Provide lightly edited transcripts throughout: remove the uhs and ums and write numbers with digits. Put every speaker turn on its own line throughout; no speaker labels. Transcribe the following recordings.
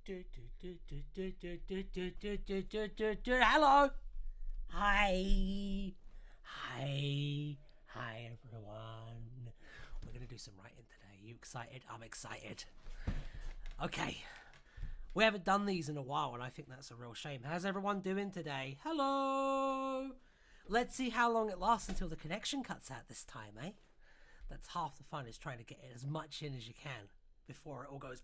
Hello. Hi. Hi, everyone. We're going to do some writing today. You excited? I'm excited. Okay. We haven't done these in a while, and I think that's a real shame. How's everyone doing today? Hello. Let's see how long it lasts until the connection cuts out this time, eh? That's half the fun, is trying to get as much in as you can before it all goes...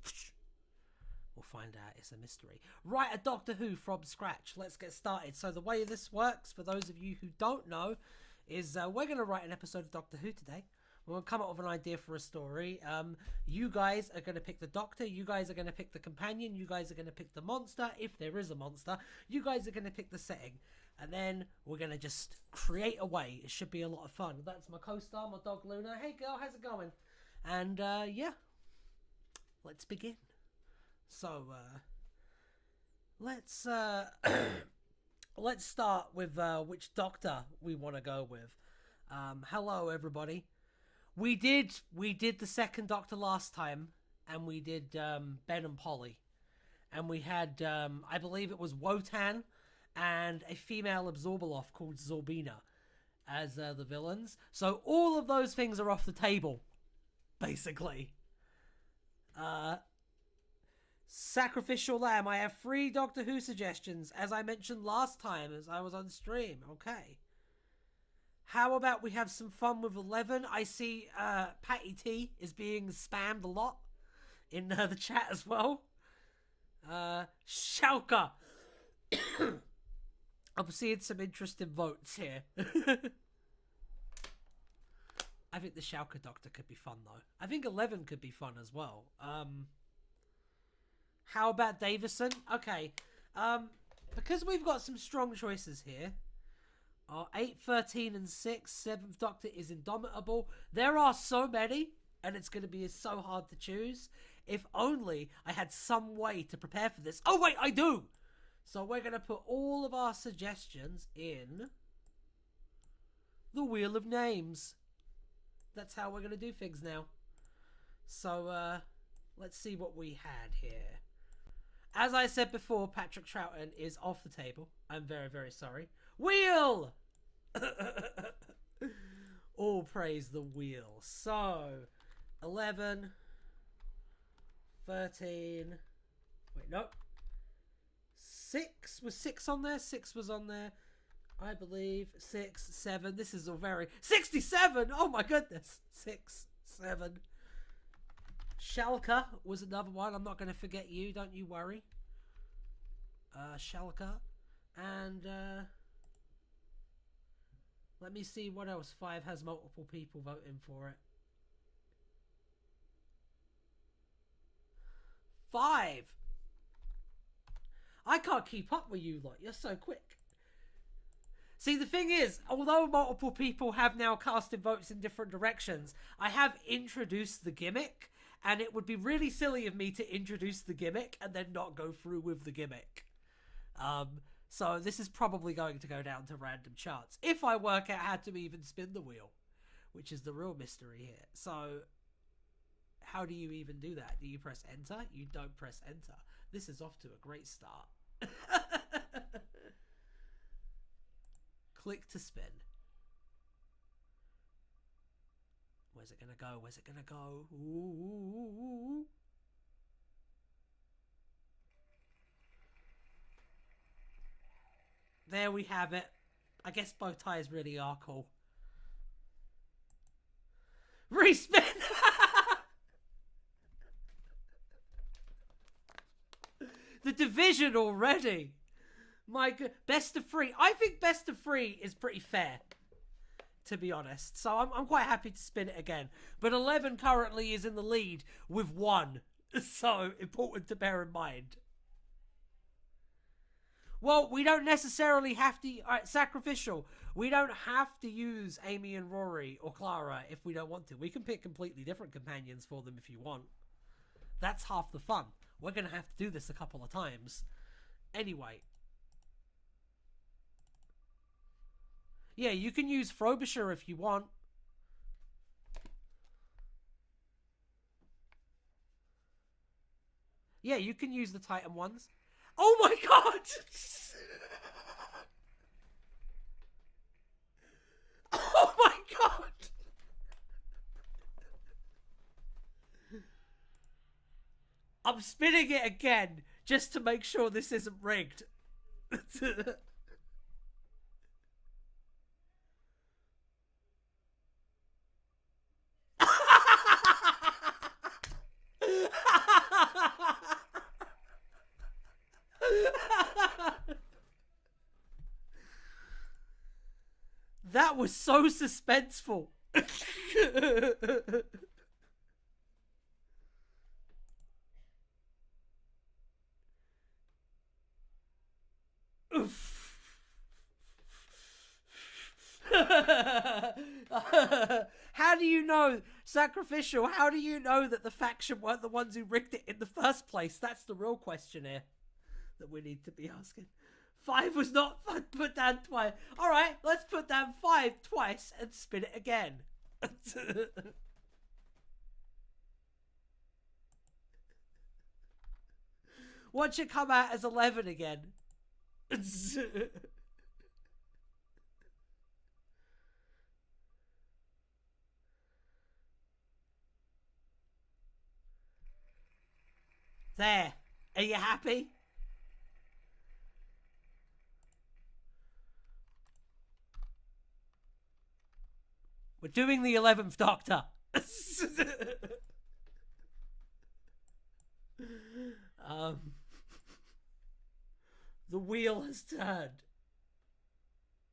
We'll find out. It's a mystery. Write a Doctor Who from scratch. Let's get started. So the way this works, for those of you who don't know, is we're going to write an episode of Doctor Who today. We're going to come up with an idea for a story. You guys are going to pick the Doctor. You guys are going to pick the companion. You guys are going to pick the monster, if there is a monster. You guys are going to pick the setting. And then we're going to just create a way. It should be a lot of fun. That's my co-star, my dog Luna. Hey girl, how's it going? And yeah, let's begin. So let's let's start with which Doctor we want to go with. Hello everybody. We did the second Doctor last time, and we did Ben and Polly, and we had I believe it was Wotan and a female Absorbaloff called Zorbina as the villains. So all of those things are off the table, basically. Sacrificial Lamb. I have 3 Doctor Who suggestions, as I mentioned last time as I was on stream. Okay. How about we have some fun with 11? I see Patty T is being spammed a lot in the chat as well. Schalke. I'm seeing some interesting votes here. I think the Schalke Doctor could be fun, though. I think 11 could be fun as well. How about Davison? Okay. Because we've got some strong choices here. 8, 13, and 6. 7th Doctor is Indomitable. There are so many, and it's going to be so hard to choose. If only I had some way to prepare for this. Oh, wait, I do! So we're going to put all of our suggestions in the Wheel of Names. That's how we're going to do things now. So, let's see what we had here. As I said before, Patrick Troughton is off the table. I'm very, very sorry. Wheel! All praise the wheel. So, 11, 13... Wait, no. 6? Was 6 on there? 6 was on there. I believe. 6, 7. This is all very... 67! Oh my goodness. 6, 7. Schalke was another one. I'm not going to forget you. Don't you worry. Schalke. And let me see what else. 5 has multiple people voting for it. 5. I can't keep up with you lot. You're so quick. See, the thing is, although multiple people have now casted votes in different directions, I have introduced the gimmick, and it would be really silly of me to introduce the gimmick and then not go through with the gimmick. So this is probably going to go down to random charts, if I work out how to even spin the wheel, which is the real mystery here. So, how do you even do that? Do you press enter? You don't press enter. This is off to a great start. Click to spin. Where's it gonna go? Where's it gonna go? Ooh. There we have it. I guess bow ties really are cool. Respin! The division already. My God. Best of 3. I think best of 3 is pretty fair, to be honest. So I'm quite happy to spin it again. But 11 currently is in the lead with 1. So important to bear in mind. Well, we don't necessarily have to... Alright, sacrificial. We don't have to use Amy and Rory or Clara if we don't want to. We can pick completely different companions for them if you want. That's half the fun. We're going to have to do this a couple of times. Anyway. Yeah, you can use Frobisher if you want. Yeah, you can use the Titan ones. Oh my god! Oh my god! I'm spinning it again just to make sure this isn't rigged. That was so suspenseful. How do you know, Sacrificial, how do you know that the faction weren't the ones who rigged it in the first place? That's the real question here that we need to be asking. 5 was not put down twice. Alright, let's put down 5 twice and spin it again. Watch it come out as 11 again. There. Are you happy? We're doing the 11th Doctor. The wheel has turned.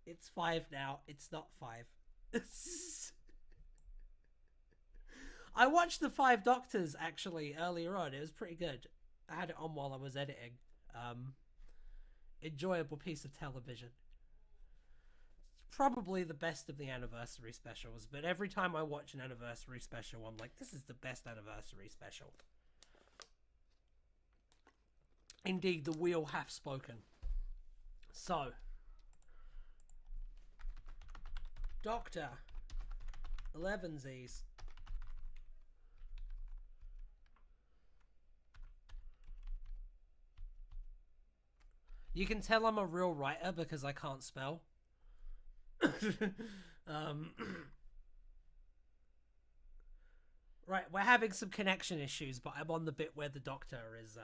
It's 5 now. It's not 5. I watched the 5 Doctors actually earlier on. It was pretty good. I had it on while I was editing. Enjoyable piece of television. Probably the best of the anniversary specials, but every time I watch an anniversary special, I'm like, this is the best anniversary special. Indeed, the wheel hath spoken. So, Doctor 11sies. You can tell I'm a real writer because I can't spell. Right, we're having some connection issues, but I'm on the bit where the Doctor is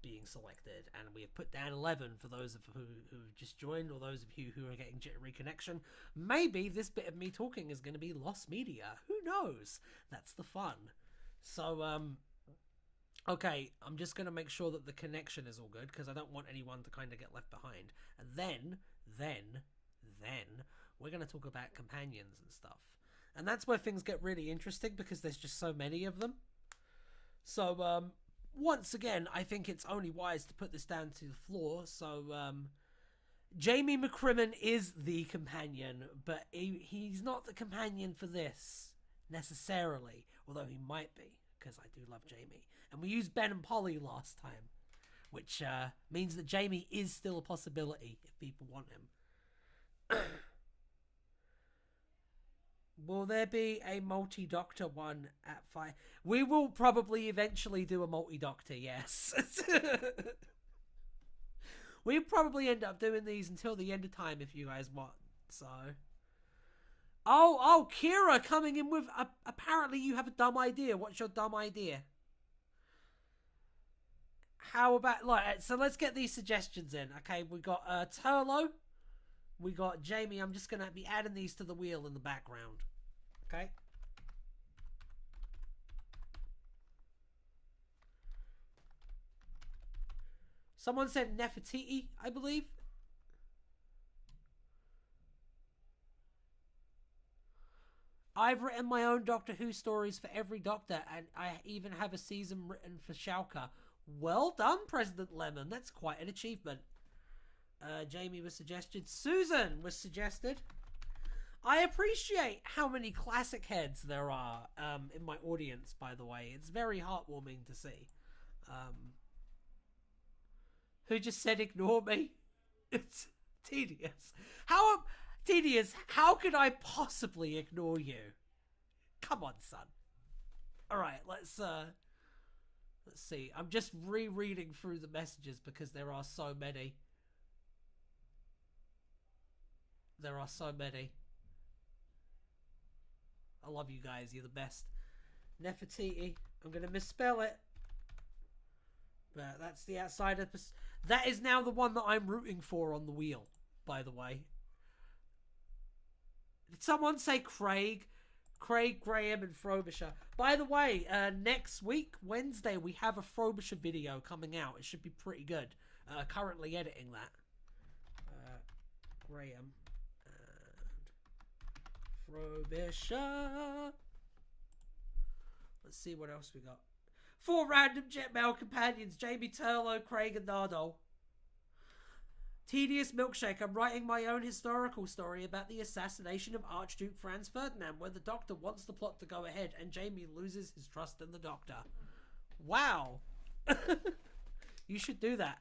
being selected, and we have put down 11 for those of who just joined, or those of you who are getting jittery connection. Maybe this bit of me talking is going to be lost media. Who knows? That's the fun. So, okay, I'm just going to make sure that the connection is all good, because I don't want anyone to kind of get left behind. And then we're going to talk about companions and stuff. And that's where things get really interesting, because there's just so many of them. So, once again, I think it's only wise to put this down to the floor. So, Jamie McCrimmon is the companion, but he's not the companion for this, necessarily. Although he might be, because I do love Jamie. And we used Ben and Polly last time, which means that Jamie is still a possibility if people want him. Will there be a multi-doctor one at 5? We will probably eventually do a multi-doctor, yes. We'll probably end up doing these until the end of time if you guys want. So, oh, Kira coming in with apparently you have a dumb idea. What's your dumb idea? How about, so let's get these suggestions in. Okay, we got Turlo. We got Jamie. I'm just going to be adding these to the wheel in the background. Okay. Someone said Nefertiti, I believe. I've written my own Doctor Who stories for every Doctor, and I even have a season written for Schalke. Well done, President Lemon. That's quite an achievement. Jamie was suggested. Susan was suggested. I appreciate how many classic heads there are in my audience, by the way. It's very heartwarming to see. Who just said ignore me? It's tedious. How could I possibly ignore you? Come on, son. Alright, let's Let's see. I'm just rereading through the messages because there are so many. There are so many. I love you guys. You're the best. Nefertiti. I'm going to misspell it. But that's the outside of... That is now the one that I'm rooting for on the wheel, by the way. Did someone say Craig? Craig, Graham, and Frobisher. By the way, next week, Wednesday, we have a Frobisher video coming out. It should be pretty good. Currently editing that. Graham and Frobisher. Let's see what else we got. 4 random jet mail companions. Jamie Turlo, Craig, and Nardo. Tedious Milkshake. I'm writing my own historical story about the assassination of Archduke Franz Ferdinand, where the Doctor wants the plot to go ahead and Jamie loses his trust in the Doctor. Wow. You should do that.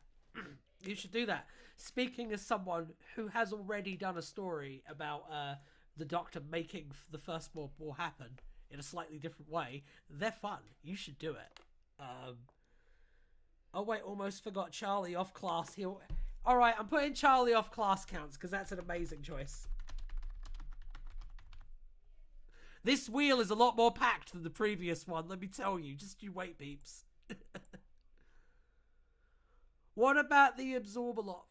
You should do that. Speaking as someone who has already done a story about the Doctor making the First World War happen in a slightly different way, they're fun. You should do it. Oh wait, almost forgot Charlie off class. Alright, I'm putting Charlie off class counts because that's an amazing choice. This wheel is a lot more packed than the previous one, let me tell you. Just you wait, peeps. What about the Absorbaloff?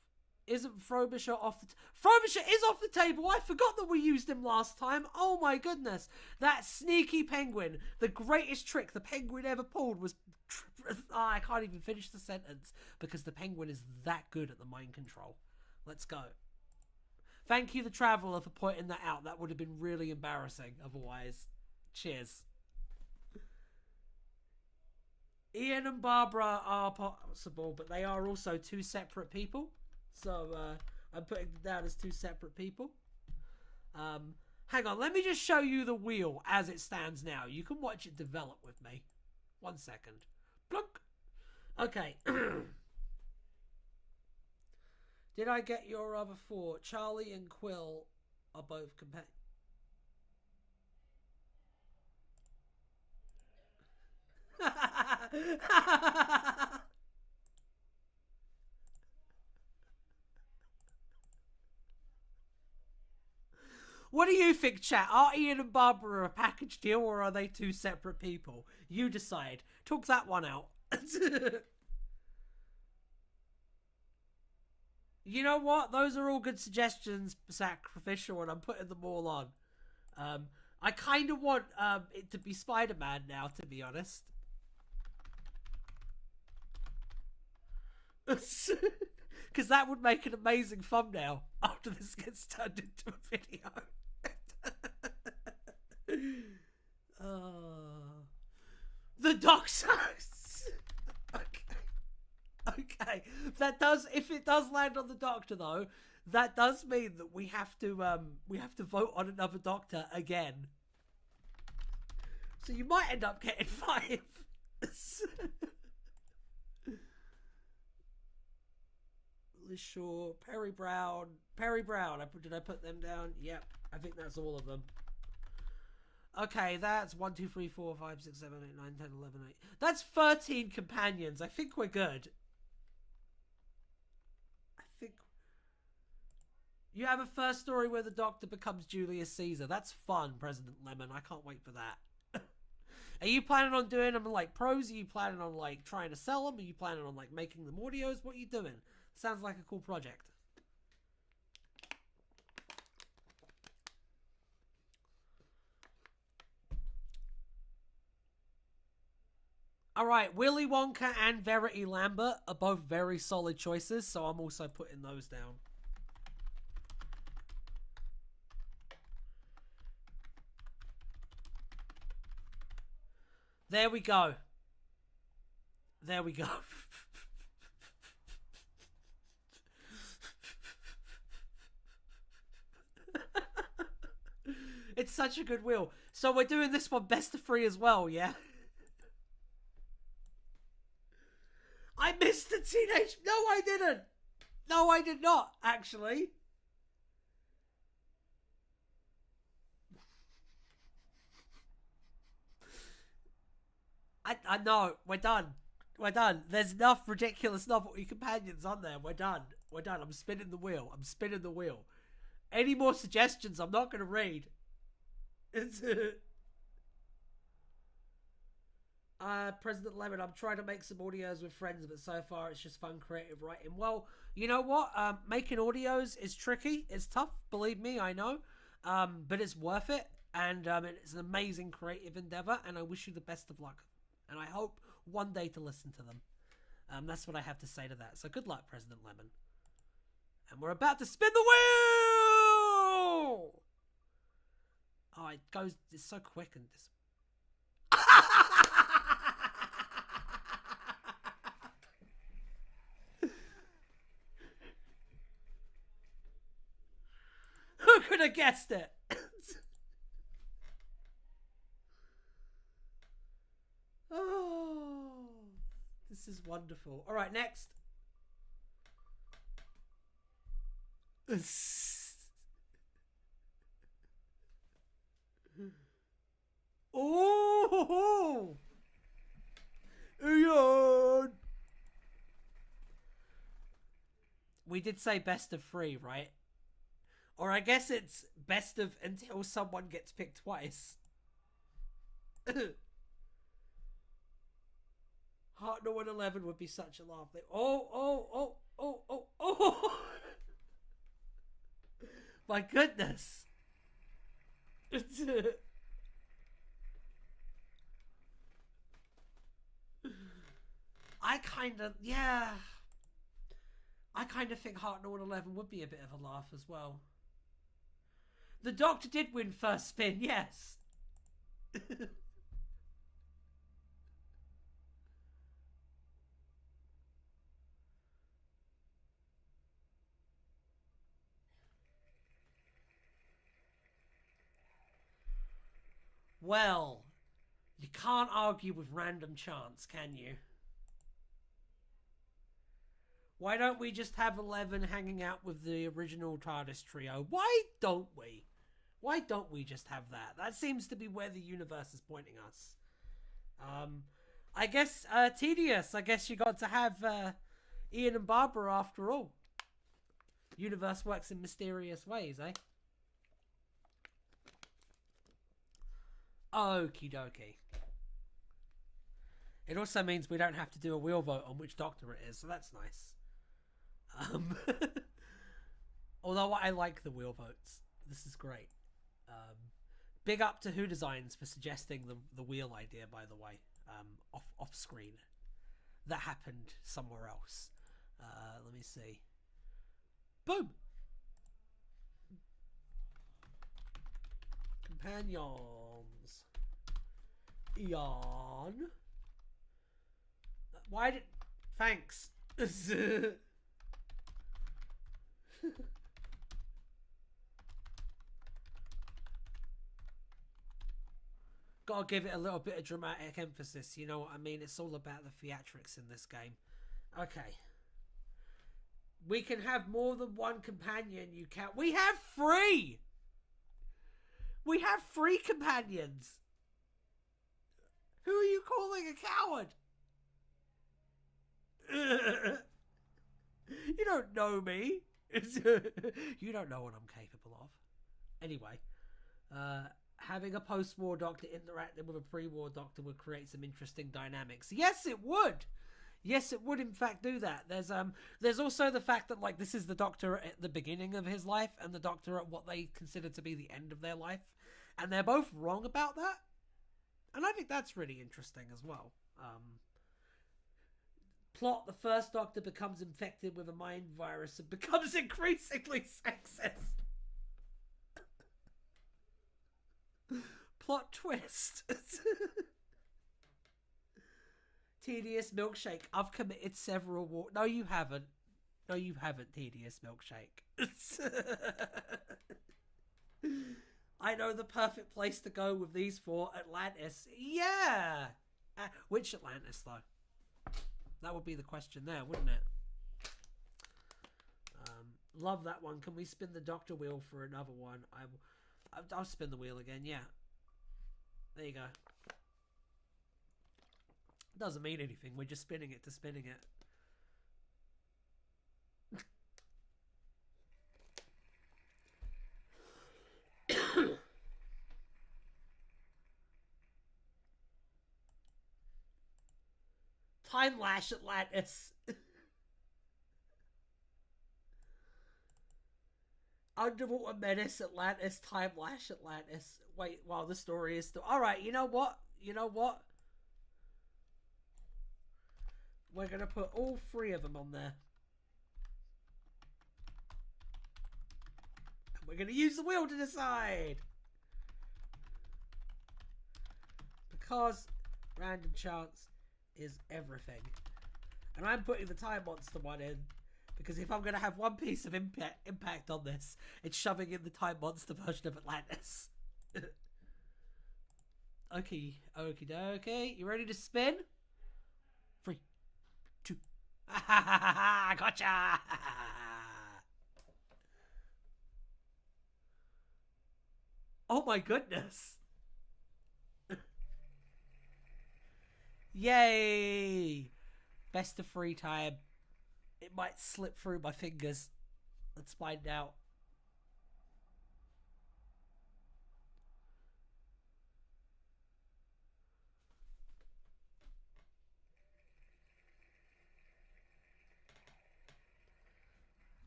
Isn't Frobisher off the... Frobisher is off the table! I forgot that we used him last time! Oh my goodness! That sneaky penguin! The greatest trick the penguin ever pulled was... I can't even finish the sentence because the penguin is that good at the mind control. Let's go. Thank you, the Traveller, for pointing that out. That would have been really embarrassing otherwise. Cheers. Ian and Barbara are possible, but they are also 2 separate people. So I'm putting them down as 2 separate people. Hang on, let me just show you the wheel as it stands now. You can watch it develop with me. 1 second. Plunk. Okay. Did I get your other 4? Charlie and Quill are both companions. What do you think, chat? Are Ian and Barbara a package deal or are they 2 separate people? You decide. Talk that one out. You know what? Those are all good suggestions, Sacrificial, and I'm putting them all on. I kind of want it to be Spider-Man now, to be honest. Because that would make an amazing thumbnail after this gets turned into a video. The Doctor. Okay. That does, if it does land on the Doctor though, that does mean that we have to vote on another Doctor again. So you might end up getting 5. Lishaw, Perry Brown. Did I put them down? Yep, I think that's all of them. Okay, that's 1, 2, 3, 4, 5, 6, 7, 8, 9, 10, 11, 8. That's 13 companions. I think we're good. I think you have a first story where the Doctor becomes Julius Caesar. That's fun, President Lemon. I can't wait for that. Are you planning on doing them like pros? Are you planning on like trying to sell them? Are you planning on like making them audios? What are you doing? Sounds like a cool project. Alright, Willy Wonka and Verity Lambert are both very solid choices, so I'm also putting those down. There we go. There we go. It's such a good wheel. So we're doing this one best of 3 as well, yeah? I missed the teenage... No, I didn't. No, I did not, actually. I know. We're done. We're done. There's enough ridiculous novelty companions on there. We're done. We're done. I'm spinning the wheel. I'm spinning the wheel. Any more suggestions? I'm not going to read. President Lemon, I'm trying to make some audios with friends, but so far it's just fun creative writing. Well, you know what? Making audios is tricky. It's tough, believe me, I know. But it's worth it. And it's an amazing creative endeavor, and I wish you the best of luck. And I hope one day to listen to them. That's what I have to say to that. So good luck, President Lemon. And we're about to spin the wheel! Oh, it goes, it's so quick and just... Who could have guessed it? Oh, this is wonderful. All right, next. Oh, Ian. We did say best of 3, right? Or I guess it's best of until someone gets picked twice. Heart No 111 would be such a laugh. Oh. My goodness. I kind of think Heart No 111 would be a bit of a laugh as well. The Doctor did win first spin, yes. Well, you can't argue with random chance, can you? Why don't we just have 11 hanging out with the original TARDIS trio? Why don't we? Why don't we just have that? That seems to be where the universe is pointing us. I guess, tedious. I guess you got to have Ian and Barbara after all. Universe works in mysterious ways, eh? Okie dokie. It also means we don't have to do a wheel vote on which Doctor it is, so that's nice. Although I like the wheel votes. This is great. Big up to Who Designs for suggesting the wheel idea, by the way, off screen. That happened somewhere else. Let me see. Boom! Companions. Eon. Why did... Thanks. Gotta give it a little bit of dramatic emphasis, you know what I mean? It's all about the theatrics in this game. Okay. We can have more than one companion, you can... We have 3! We have 3 companions! Who are you calling a coward? You don't know me. You don't know what I'm capable of. Anyway, having a post-war Doctor interacting with a pre-war Doctor would create some interesting dynamics. Yes, it would. Yes, it would in fact do that. There's also the fact that like this is the Doctor at the beginning of his life and the Doctor at what they consider to be the end of their life, and they're both wrong about that. And I think that's really interesting as well. Plot, the first Doctor becomes infected with a mind virus and becomes increasingly sexist. Plot twist. Tedious Milkshake. I've committed several war... No, you haven't. No, you haven't, Tedious Milkshake. I know the perfect place to go with these 4. Atlantis. Yeah! Which Atlantis, though? That would be the question there, wouldn't it? Love that one. Can we spin the Doctor wheel for another one? I'll spin the wheel again, yeah. There you go. Doesn't mean anything. We're just spinning it to spinning it. Time Lash Atlantis. Underwater Menace Atlantis. Time Lash Atlantis. Wait, while the story is still... Alright, you know what? You know what? We're going to put all 3 of them on there. And we're going to use the wheel to decide. Because random chance is everything. And I'm putting the Time Monster one in because if I'm going to have one piece of impact on this, it's shoving in the Time Monster version of Atlantis. Okay, okie dokie. You ready to spin? 3, 2. Gotcha! Oh my goodness. Yay! Best of 3 time. It might slip through my fingers. Let's find out.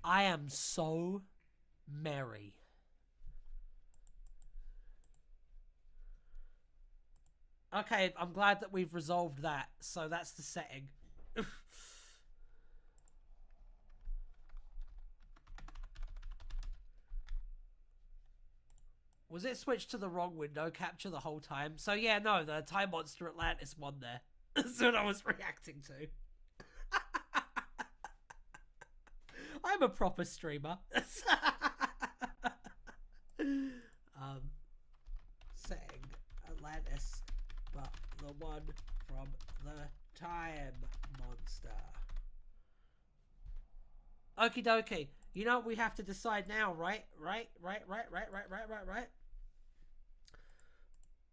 I am so merry. Okay, I'm glad that we've resolved that. So that's the setting. Was it switched to the wrong window capture the whole time? So yeah, no, the Time Monster Atlantis won there. That's what I was reacting to. I'm a proper streamer. Setting Atlantis, but the one from the Time Monster. Okie dokie. You know what we have to decide now, right? Right.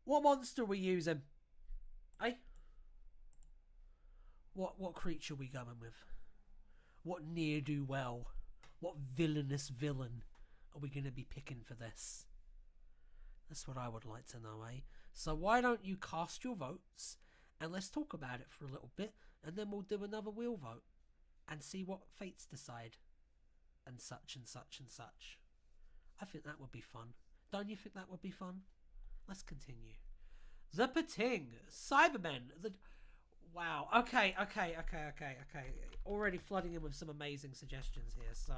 What monster are we using? Eh? What creature are we going with? What ne'er-do-well? What villainous villain are we going to be picking for this? That's what I would like to know, eh? So why don't you cast your votes and let's talk about it for a little bit and then we'll do another wheel vote and see what fates decide and such and such and such. I think that would be fun. Don't you think that would be fun? Let's continue. The Pating, Cybermen, the... Wow, okay. Already flooding in with some amazing suggestions here, so...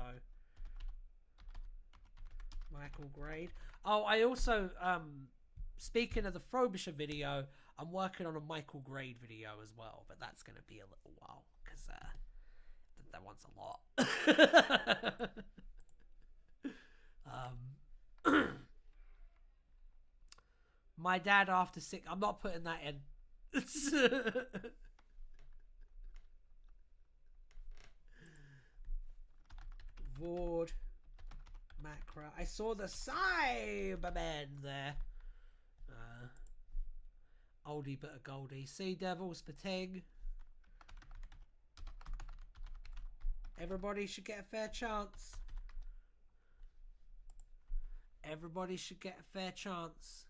Michael Grade. Oh, I also, speaking of the Frobisher video, I'm working on a Michael Grade video as well, but that's going to be a little while, because that one's a lot. My dad after 6... I'm not putting that in. Vord. Macra. I saw the Cybermen there. Oldie but a goldie. Sea Devils, Pating. Everybody should get a fair chance. Everybody should get a fair chance.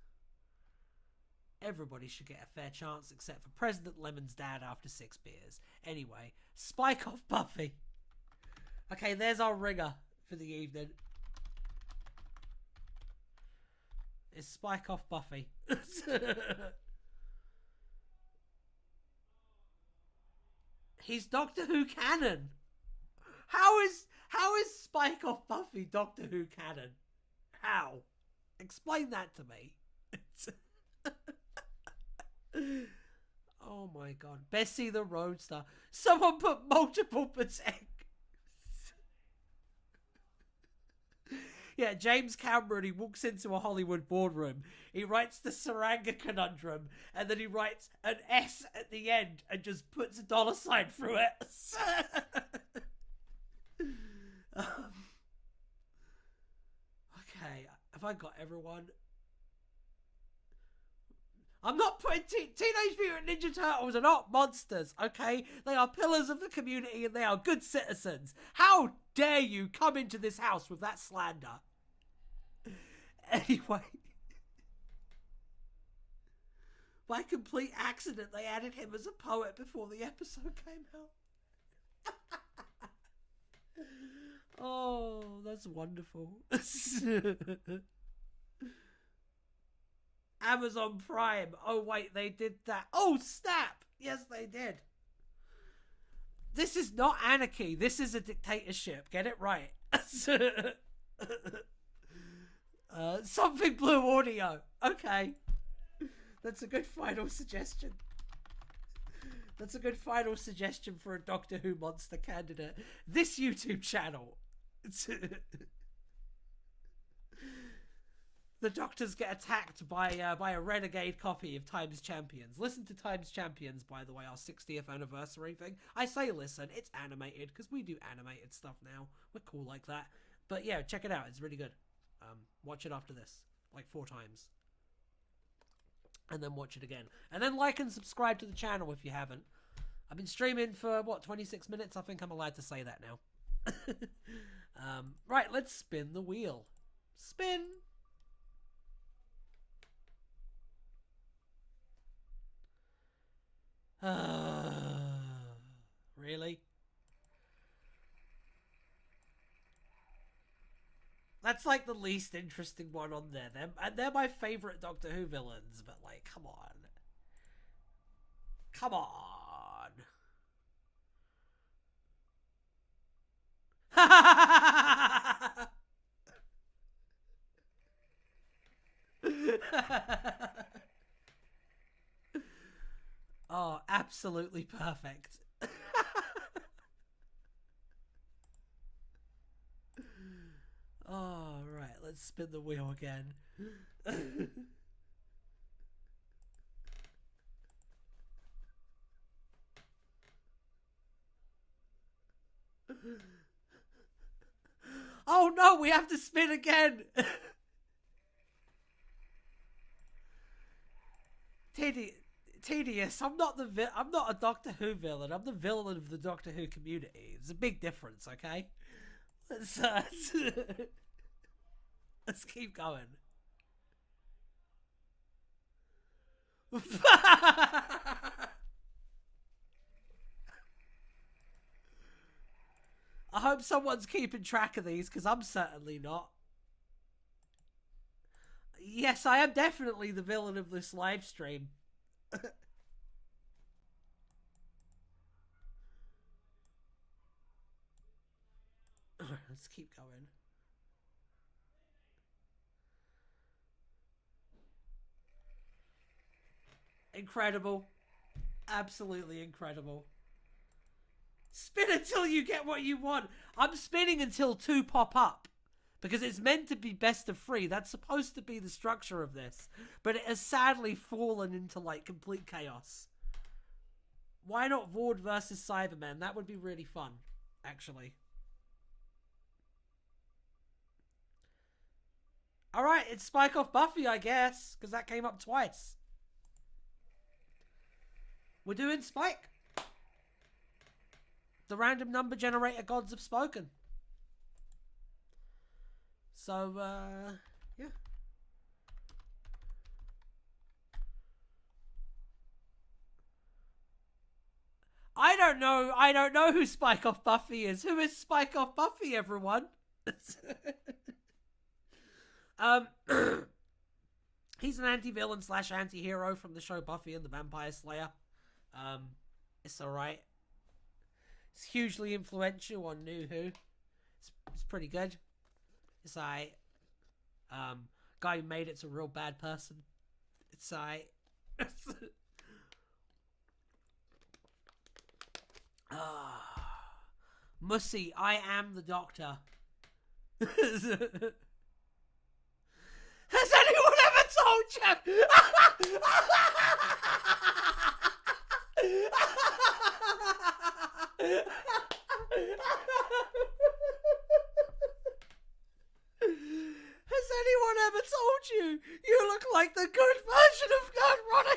Everybody should get a fair chance except for President Lemon's dad after 6 beers. Anyway, Spike off Buffy. Okay, there's our ringer for the evening. It's Spike off Buffy. He's Doctor Who canon. How is Spike off Buffy Doctor Who canon? How? Explain that to me. Oh my god. Bessie the Roadster. Someone put multiple percent. Yeah, James Cameron, he walks into a Hollywood boardroom. He writes the Saranga Conundrum, and then he writes an S at the end and just puts a $sign through it. Okay, have I got everyone? I'm not putting Teenage Mutant Ninja Turtles are not monsters, okay? They are pillars of the community and they are good citizens. How dare you come into this house with that slander? Anyway. By complete accident, they added him as a poet before the episode came out. Oh, that's wonderful. Amazon Prime. Oh, wait, they did that. Oh, snap. Yes, they did. This is not anarchy. This is a dictatorship. Get it right. Something Blue Audio. Okay. That's a good final suggestion. That's a good final suggestion for a Doctor Who monster candidate. This YouTube channel. The Doctors get attacked by a renegade copy of Times Champions. Listen to Times Champions, by the way, our 60th anniversary thing. I say listen, it's animated, because we do animated stuff now. We're cool like that. But yeah, check it out. It's really good. Watch it after this, like 4 times. And then watch it again. And then like and subscribe to the channel if you haven't. I've been streaming for, 26 minutes? I think I'm allowed to say that now. Right, let's spin the wheel. Spin. Really? That's like the least interesting one on there. They're my favorite Doctor Who villains, but like, come on. Come on. Oh, absolutely perfect. Oh, right, let's spin the wheel again. Oh no, we have to spin again. Tedious. I'm not a Doctor Who villain. I'm the villain of the Doctor Who community. It's a big difference, okay? Let's keep going. I hope someone's keeping track of these, because I'm certainly not. Yes, I am definitely the villain of this live stream. Let's keep going. Incredible. Absolutely incredible. Spin until you get what you want. I'm spinning until 2 pop up. Because it's meant to be best of 3. That's supposed to be the structure of this. But it has sadly fallen into, like, complete chaos. Why not Vord versus Cyberman? That would be really fun, actually. Alright, it's Spike off Buffy, I guess. Because that came up twice. We're doing Spike. The random number generator gods have spoken. So, yeah. I don't know who Spike off Buffy is. Who is Spike off Buffy, everyone? He's an anti-villain / anti-hero from the show Buffy and the Vampire Slayer. It's alright. It's hugely influential on New Who. It's pretty good. It's alright. Guy who made it's a real bad person. It's alright. Mussy, I am the Doctor. Has anyone ever told you? Has anyone ever told you you look like the good version of God, Ronnie?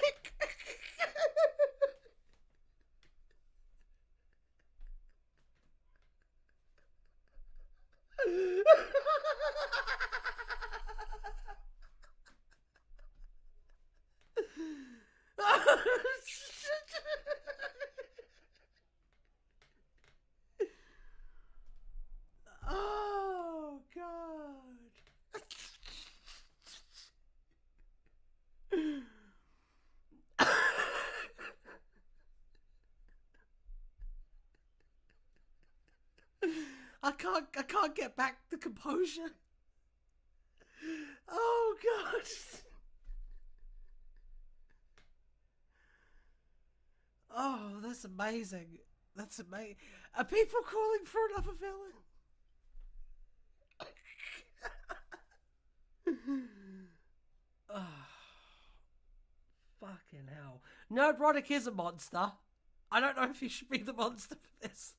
I can't get back the composure. Oh God. Oh, that's amazing. That's amazing. Are people calling for another villain? Oh, fucking hell. Nerdrotic is a monster. I don't know if he should be the monster for this.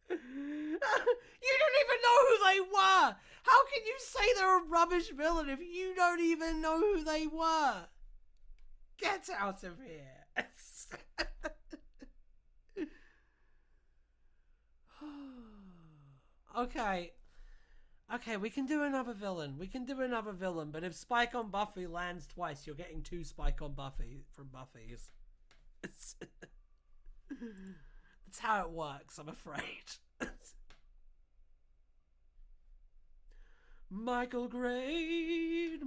You don't even know who they were. How can you say they're a rubbish villain if you don't even know who they were? Get out of here. Okay, we can do another villain. But if Spike on Buffy lands twice, you're getting 2 Spike on Buffy from Buffy's. That's how it works, I'm afraid. Michael Grade.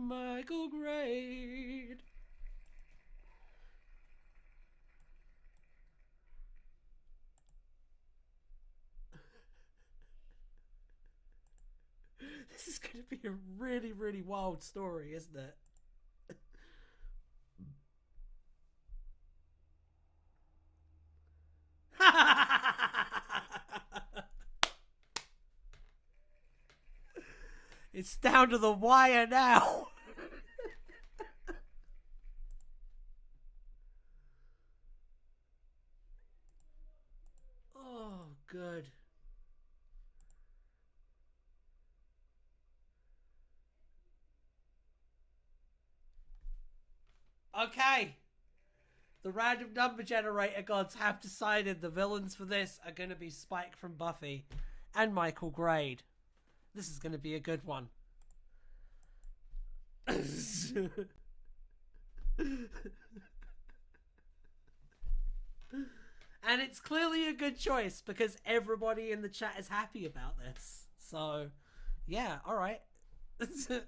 This is going to be a really, really wild story, isn't it? It's down to the wire now. Oh, good. Okay. The random number generator gods have decided the villains for this are going to be Spike from Buffy and Michael Grade. This is going to be a good one. And it's clearly a good choice because everybody in the chat is happy about this. So, yeah, all right. The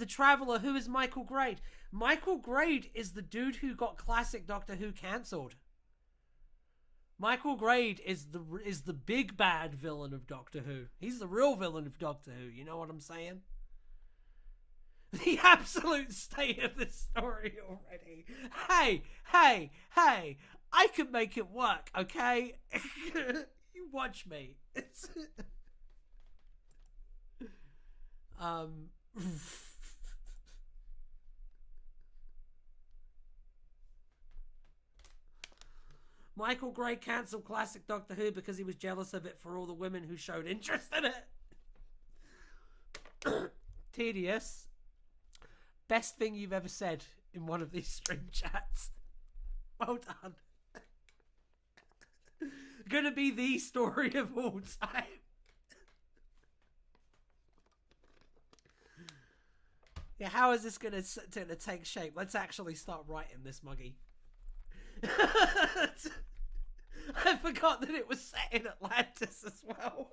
Traveller, who is Michael Grade? Michael Grade is the dude who got classic Doctor Who cancelled. Michael Grade is the big bad villain of Doctor Who. He's the real villain of Doctor Who. You know what I'm saying? The absolute state of this story already. Hey! I can make it work, okay? You watch me. It's... Michael Gray cancelled classic Doctor Who because he was jealous of it for all the women who showed interest in it. Tedious. Best thing you've ever said in one of these stream chats. Well done. Gonna be the story of all time. Yeah, how is this gonna take shape? Let's actually start writing this, Muggy. I forgot that it was set in Atlantis as well.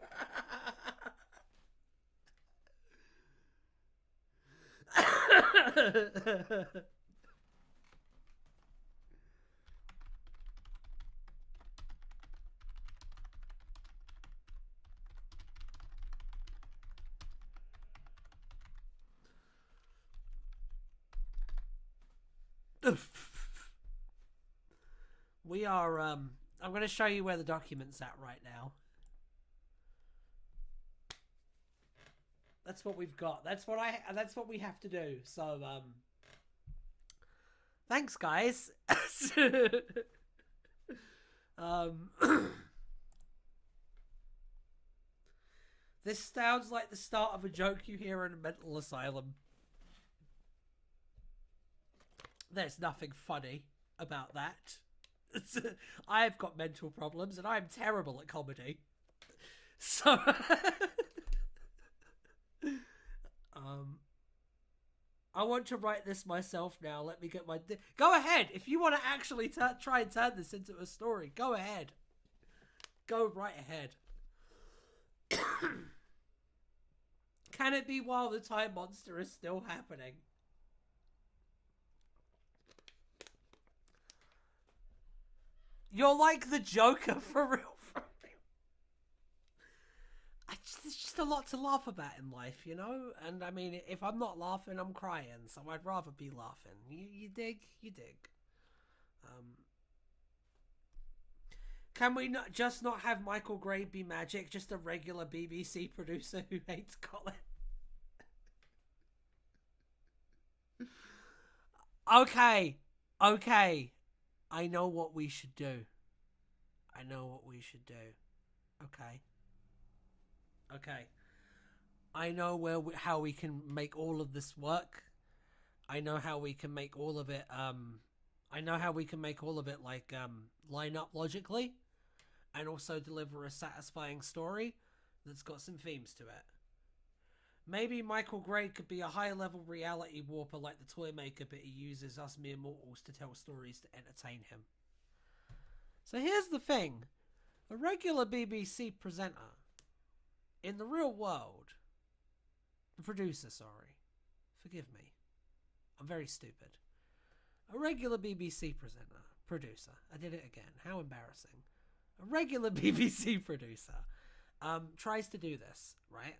We are, I'm going to show you where the document's at right now. That's what we've got. That's what we have to do. So, thanks, guys. This sounds like the start of a joke you hear in a mental asylum. There's nothing funny about that. I've got mental problems and I'm terrible at comedy. So I want to write this myself now. Let me get my go ahead. If you want to actually try and turn this into a story, go ahead. Go right ahead. Can it be while the time monster is still happening? You're like the Joker for real. There's just a lot to laugh about in life, you know? And I mean, if I'm not laughing, I'm crying, so I'd rather be laughing. You dig? You dig. Can we not have Michael Gray be magic, just a regular BBC producer who hates Colin? Okay. I know what we should do. Okay. I know how we can make all of this work. I know how we can make all of it like line up logically and also deliver a satisfying story that's got some themes to it. Maybe Michael Gray could be a high-level reality warper like the Toymaker, but he uses us mere mortals to tell stories to entertain him. So here's the thing. A regular BBC presenter, in the real world, the producer, sorry, forgive me, I'm very stupid. A regular BBC producer, I did it again, how embarrassing. A regular BBC producer tries to do this, right?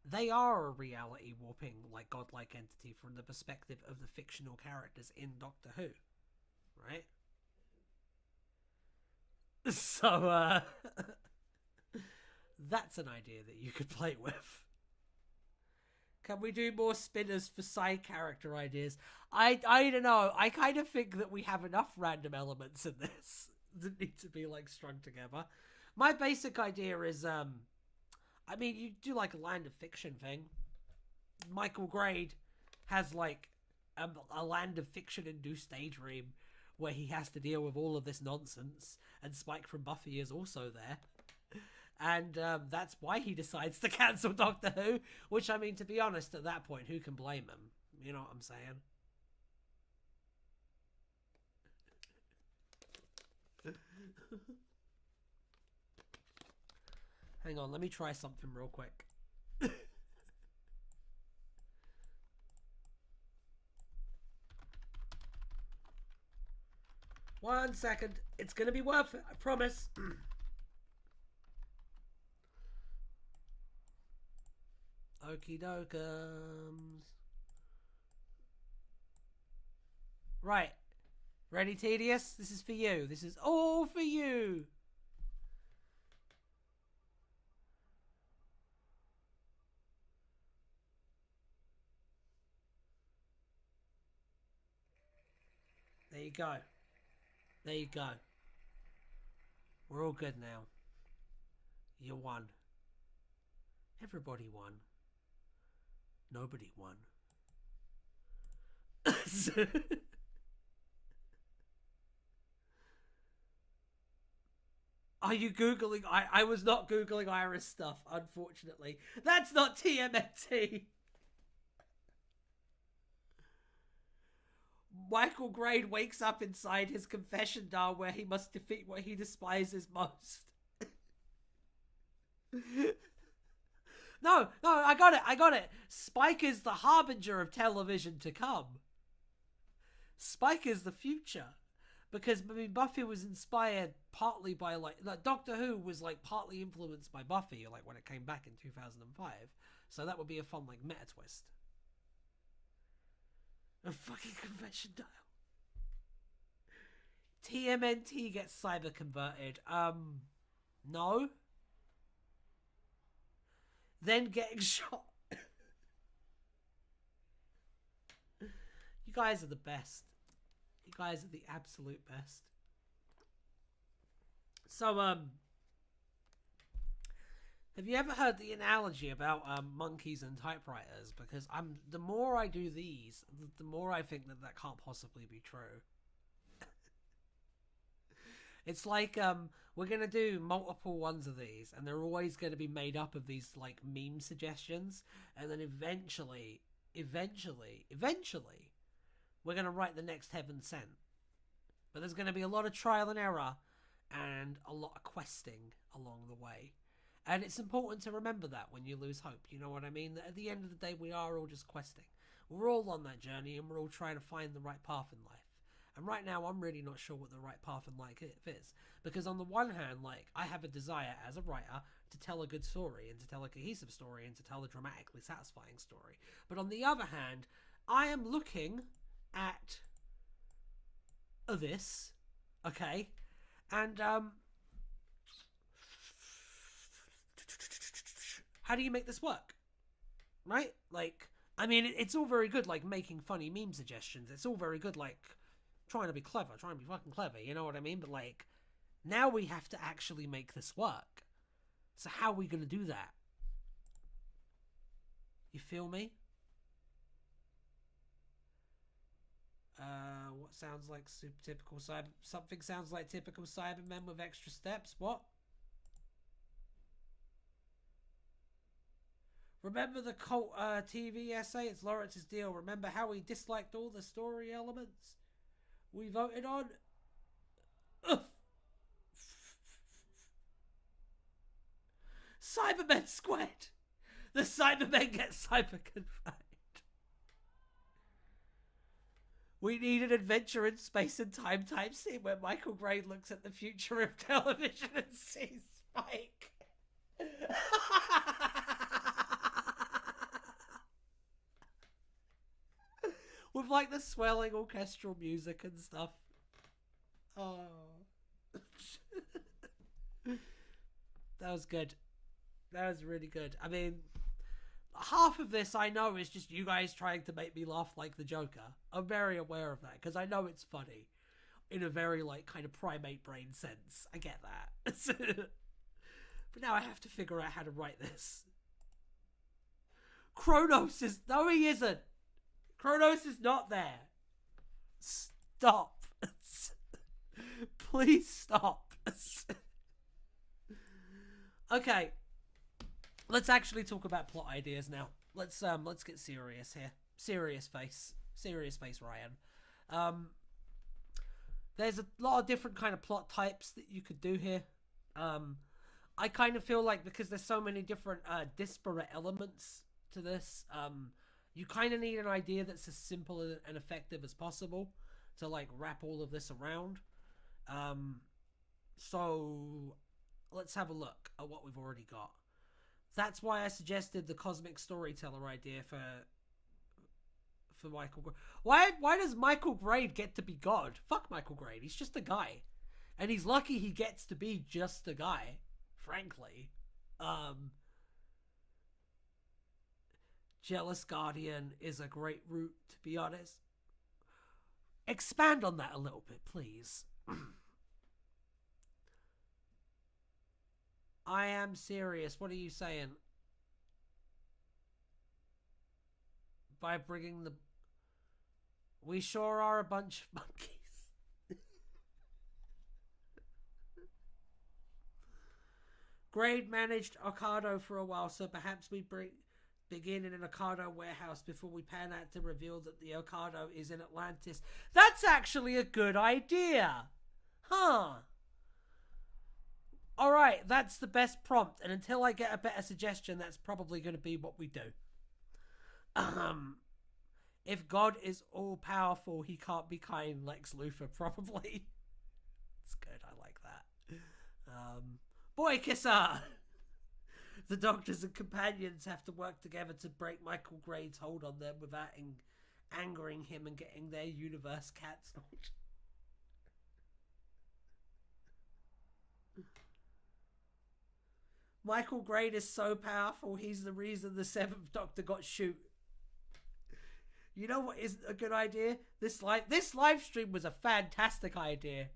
They are a reality warping, like godlike entity from the perspective of the fictional characters in Doctor Who, right? So, that's an idea that you could play with. Can we do more spinners for side character ideas? I don't know. I kind of think that we have enough random elements in this that need to be like strung together. My basic idea is, I mean, you do like a Land of Fiction thing. Michael Grade has like a Land of Fiction induced daydream where he has to deal with all of this nonsense, and Spike from Buffy is also there. And that's why he decides to cancel Doctor Who, which, I mean, to be honest, at that point, who can blame him? You know what I'm saying? Hang on, let me try something real quick. 1 second. It's gonna be worth it, I promise. Okie dokums. Right. Ready, Tedious? This is for you. This is all for you. There you go. There you go. We're all good now. You won. Everybody won. Nobody won. Are you Googling? I was not Googling Iris stuff, unfortunately. That's not TMNT. Michael Grade wakes up inside his confession jar where he must defeat what he despises most. No, I got it. Spike is the harbinger of television to come. Spike is the future. Because, I mean, Buffy was inspired partly by, like Doctor Who was, like, partly influenced by Buffy, like, when it came back in 2005. So that would be a fun, like, meta twist. A fucking confession dial. TMNT gets cyber converted. No. Then getting shot. You guys are the best. You guys are the absolute best. So, have you ever heard the analogy about monkeys and typewriters? Because the more I do these, the more I think that can't possibly be true. It's like we're gonna do multiple ones of these, and they're always going to be made up of these like meme suggestions, and then eventually, we're gonna write the next Heaven Sent. But there's gonna be a lot of trial and error, and a lot of questing along the way. And it's important to remember that when you lose hope, you know what I mean? That at the end of the day, we are all just questing. We're all on that journey, and we're all trying to find the right path in life. And right now, I'm really not sure what the right path in life is. Because on the one hand, like, I have a desire as a writer to tell a good story and to tell a cohesive story and to tell a dramatically satisfying story. But on the other hand, I am looking at this, okay? And, how do you make this work? Right? Like, I mean, it's all very good, like, making funny meme suggestions. It's all very good, like, trying to be clever, trying to be fucking clever, you know what I mean? But, like, now we have to actually make this work. So how are we going to do that? You feel me? What sounds like super typical cyber... Something sounds like typical Cybermen with extra steps. What? Remember the cult TV essay? It's Lawrence's deal. Remember how he disliked all the story elements we voted on? Ugh. Cybermen squared. The Cybermen get cyber-confined. We need an adventure in space and time type scene where Michael Gray looks at the future of television and sees Spike. With like the swelling orchestral music and stuff. Oh. That was good. That was really good. I mean, half of this I know is just you guys trying to make me laugh like the Joker. I'm very aware of that because I know it's funny in a very like kind of primate brain sense. I get that. But now I have to figure out how to write this. Kronos is... No, he isn't. Kronos is not there. Stop. Please stop. Okay. Let's actually talk about plot ideas now. Let's get serious here. Serious face, Ryan. There's a lot of different kind of plot types that you could do here. I kind of feel like because there's so many different disparate elements to this, you kind of need an idea that's as simple and effective as possible to like wrap all of this around. So let's have a look at what we've already got. That's why I suggested the cosmic storyteller idea for Michael Grade. Why does Michael Grade get to be God? Fuck Michael Grade. He's just a guy. And he's lucky he gets to be just a guy, frankly. Jealous Guardian is a great route, to be honest. Expand on that a little bit, please. I am serious. What are you saying? By bringing the... We sure are a bunch of monkeys. Grade managed Ocado for a while, so perhaps we begin in an Ocado warehouse before we pan out to reveal that the Ocado is in Atlantis. That's actually a good idea. Huh. Alright, that's the best prompt, and until I get a better suggestion, that's probably going to be what we do. If God is all-powerful, he can't be kind, Lex Luthor, probably. It's good, I like that. Boy kisser! The doctors and companions have to work together to break Michael Grade's hold on them without angering him and getting their universe cancelled. Michael Grade is so powerful, he's the reason the 7th Doctor got shoot. You know what isn't a good idea? This live stream was a fantastic idea.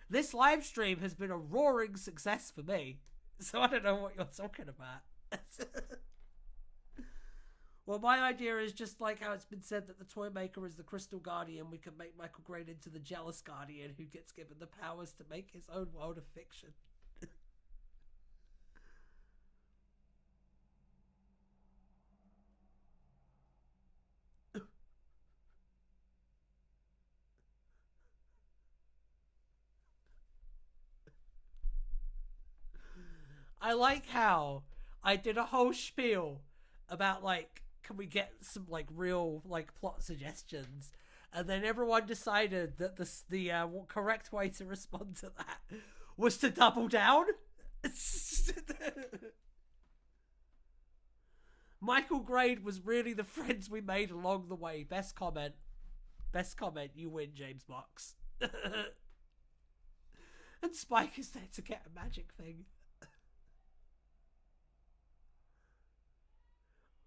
This live stream has been a roaring success for me. So I don't know what you're talking about. Well, my idea is just like how it's been said that the toy maker is the Crystal Guardian. We can make Michael Grade into the Jealous Guardian who gets given the powers to make his own world of fiction. I like how I did a whole spiel about like, can we get some like real like plot suggestions? And then everyone decided that the correct way to respond to that was to double down. Michael Grade was really the friends we made along the way. Best comment. Best comment. You win, James Box. And Spike is there to get a magic thing.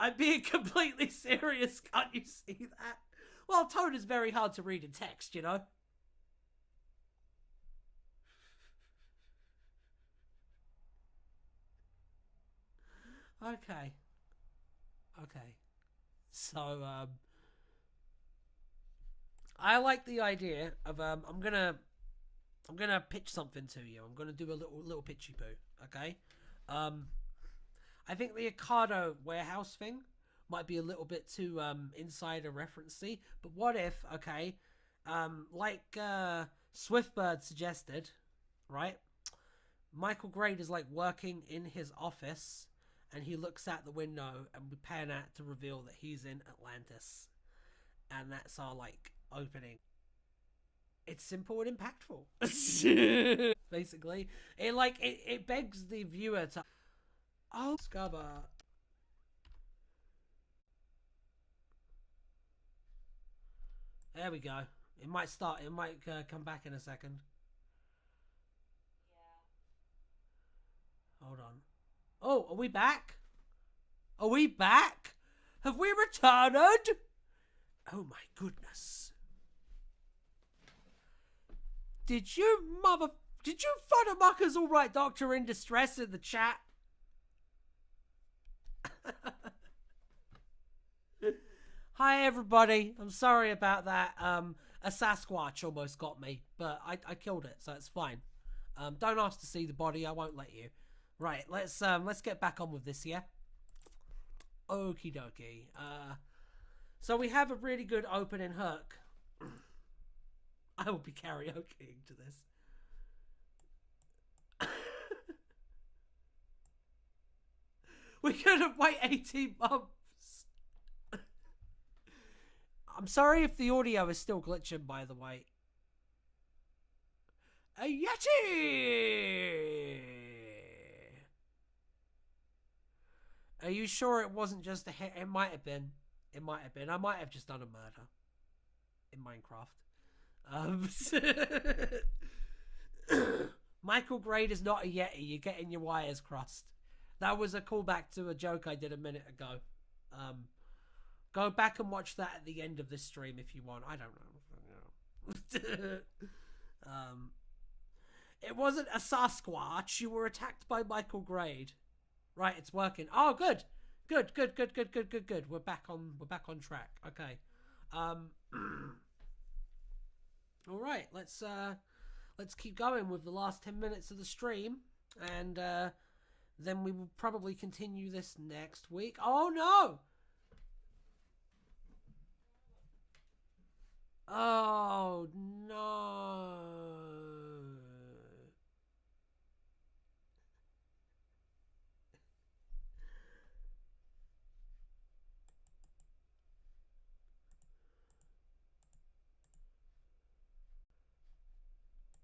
I'm being completely serious. Can't you see that? Well, tone is very hard to read in text, you know? Okay. Okay. So, I like the idea of, I'm gonna pitch something to you. I'm gonna do a little pitchy poo, okay? I think the Ocado warehouse thing might be a little bit too insider referencey, but what if, okay, like Swiftbird suggested, right? Michael Grade is like working in his office, and he looks out the window, and we pan out to reveal that he's in Atlantis, and that's our like opening. It's simple and impactful. Basically, it begs the viewer to discover. There we go. It might start. It might come back in a second. Hold on. Oh, are we back? Are we back? Have we returned? Oh my goodness. Did you Futtermuckers all right, Doctor in Distress in the chat? Hi everybody. I'm sorry about that. A Sasquatch almost got me, but I killed it, so it's fine. Don't ask to see the body, I won't let you. Right, let's get back on with this, yeah? Okie dokie. So we have a really good opening hook. I will be karaokeing to this. We couldn't wait 18 months. I'm sorry if the audio is still glitching, by the way. A Yeti! Are you sure it wasn't just a hit? It might have been. It might have been. I might have just done a murder in Minecraft. Michael Grade is not a Yeti. You're getting your wires crossed. That was a callback to a joke I did a minute ago. Go back and watch that at the end of this stream if you want. I don't know. It wasn't a Sasquatch. You were attacked by Michael Grade. Right, it's working. Oh, good. Good. We're back on track. Okay. All right, let's keep going with the last 10 minutes of the stream, and then we will probably continue this next week. Oh no! Oh no!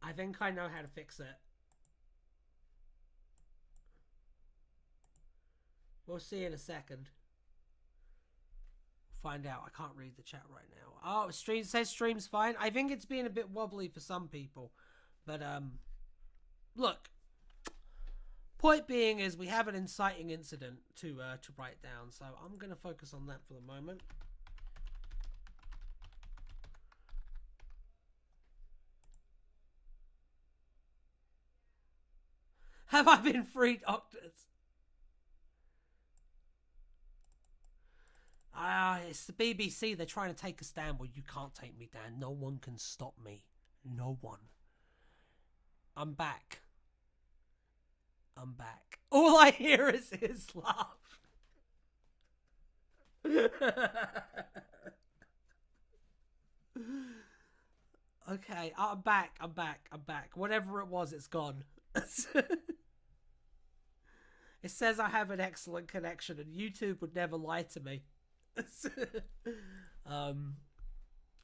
I think I know how to fix it. We'll see in a second. Find out. I can't read the chat right now. Oh, stream says stream's fine. I think it's being a bit wobbly for some people, but look. Point being is we have an inciting incident to write down, so I'm gonna focus on that for the moment. Have I been 3 doctors? It's the BBC. They're trying to take us down. Well, you can't take me down. No one can stop me. No one. I'm back. I'm back. All I hear is his laugh. Okay, I'm back. Whatever it was, it's gone. It says I have an excellent connection and YouTube would never lie to me.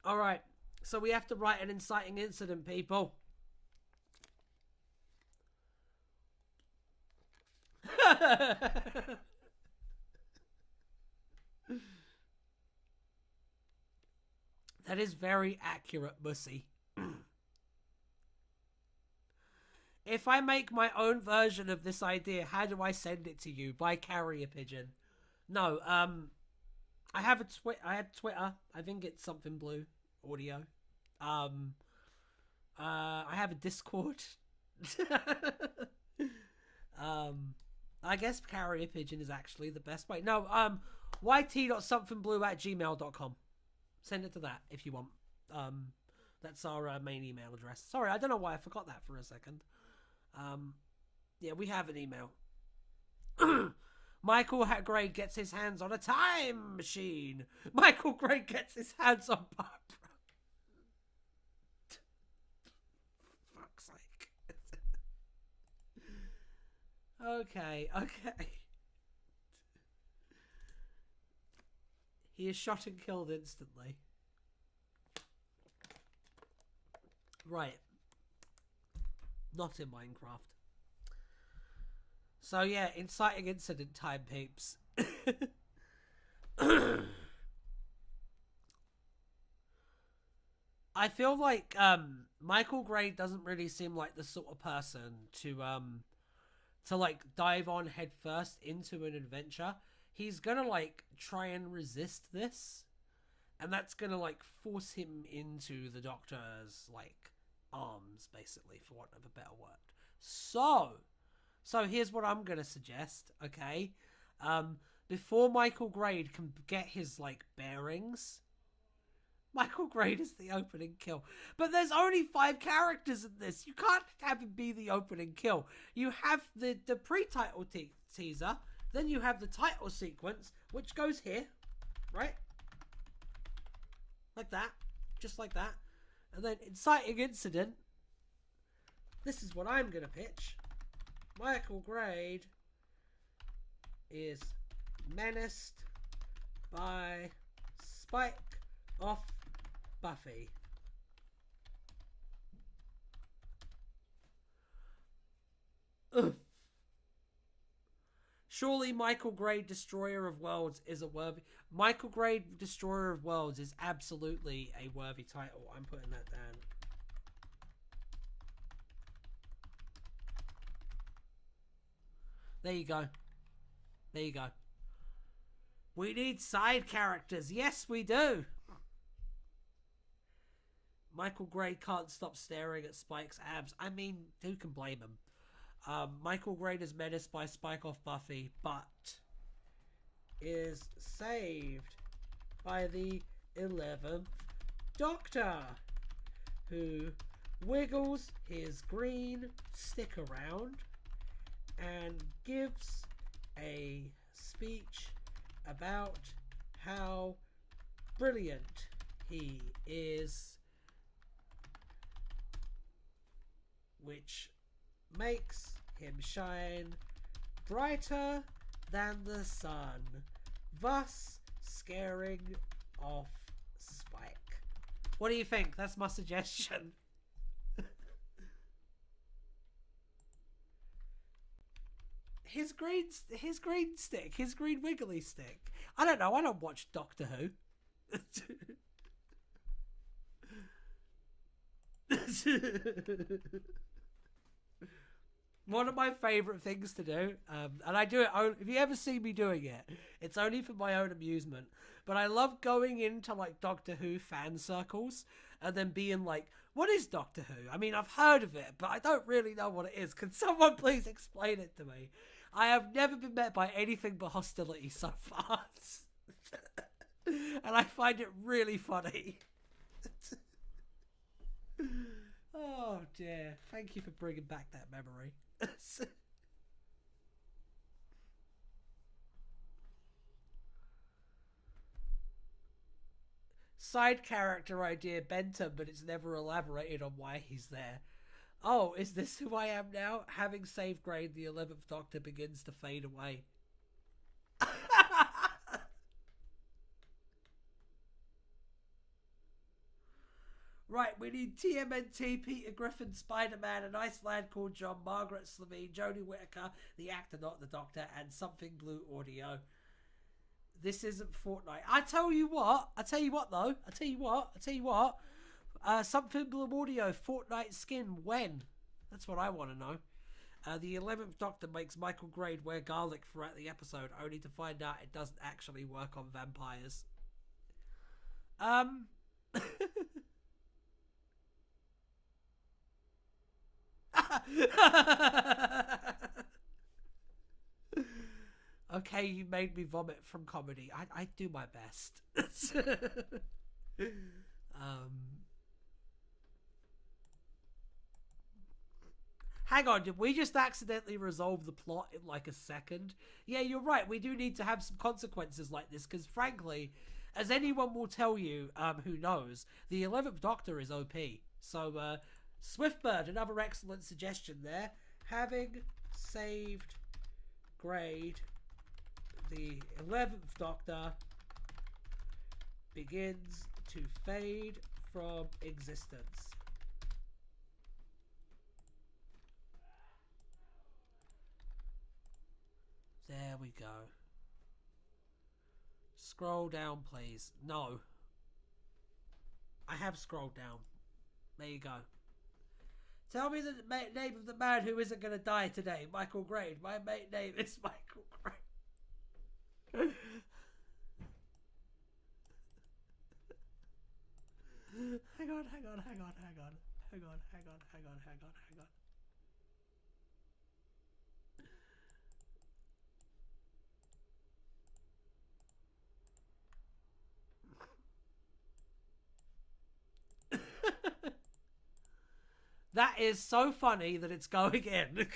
All right. So we have to write an inciting incident, people. That is very accurate, Mussy. If I make my own version of this idea, how do I send it to you? By carrier pigeon? No, I have I had Twitter. I think it's something blue audio. Um, I have a Discord. I guess carrier pigeon is actually the best way. No, yt.somethingblue@gmail.com. Send it to that if you want. That's our main email address. Sorry, I don't know why I forgot that for a second. Yeah, we have an email. Michael Gray gets his hands on a time machine. Michael Gray gets his hands on Barbara. Fuck's sake. Okay. He is shot and killed instantly. Right. Not in Minecraft. So yeah, inciting incident time, peeps. I feel like Michael Gray doesn't really seem like the sort of person to like dive on head first into an adventure. He's gonna like try and resist this, and that's gonna like force him into the Doctor's like arms, basically, for want of a better word. So here's what I'm gonna suggest, okay? Before Michael Grade can get his like bearings, Michael Grade is the opening kill. But there's only 5 characters in this. You can't have him be the opening kill. You have the pre-title teaser, then you have the title sequence, which goes here, right? Like that, just like that. And then inciting incident. This is what I'm gonna pitch. Michael Grade is menaced by Spike off Buffy. Ugh. Surely Michael Grade, Destroyer of Worlds is a worthy... Michael Grade, Destroyer of Worlds is absolutely a worthy title. I'm putting that down. There you go. There you go. We need side characters. Yes, we do. Michael Grade can't stop staring at Spike's abs. I mean, who can blame him? Michael Grade is menaced by Spike off Buffy, but is saved by the 11th Doctor, who wiggles his green stick around and gives a speech about how brilliant he is, which makes him shine brighter than the sun, thus scaring off Spike. What do you think? That's my suggestion. His green stick, his green wiggly stick. I don't know. I don't watch Doctor Who. One of my favourite things to do, and I do it only, if you ever see me doing it, it's only for my own amusement, but I love going into like Doctor Who fan circles and then being like, what is Doctor Who? I mean, I've heard of it, but I don't really know what it is. Can someone please explain it to me? I have never been met by anything but hostility so far. And I find it really funny. Oh dear. Thank you for bringing back that memory. Side character idea, Bentham, but it's never elaborated on why he's there. Oh, is this who I am now? Having saved Grade, the 11th Doctor begins to fade away. Right, we need TMNT, Peter Griffin, Spider-Man, an Iceland called John, Margaret Slovene, Jodie Whittaker, the actor, not the doctor, and Something Blue Audio. This isn't Fortnite. I tell you what though. Something Blue Audio, Fortnite skin, when? That's what I want to know. The 11th Doctor makes Michael Grade wear garlic throughout the episode, only to find out it doesn't actually work on vampires. Okay, you made me vomit from comedy. I do my best. Hang on, did we just accidentally resolve the plot in like a second? Yeah, you're right. We do need to have some consequences like this because, frankly, as anyone will tell you who knows, the 11th Doctor is OP. So, Swiftbird, another excellent suggestion there. Having saved Grade, the 11th Doctor begins to fade from existence. There we go. Scroll down, please. No. I have scrolled down. There you go. Tell me the name of the man who isn't going to die today. Michael Grade. My mate name is Michael Grade. Hang on. That is so funny that it's going in.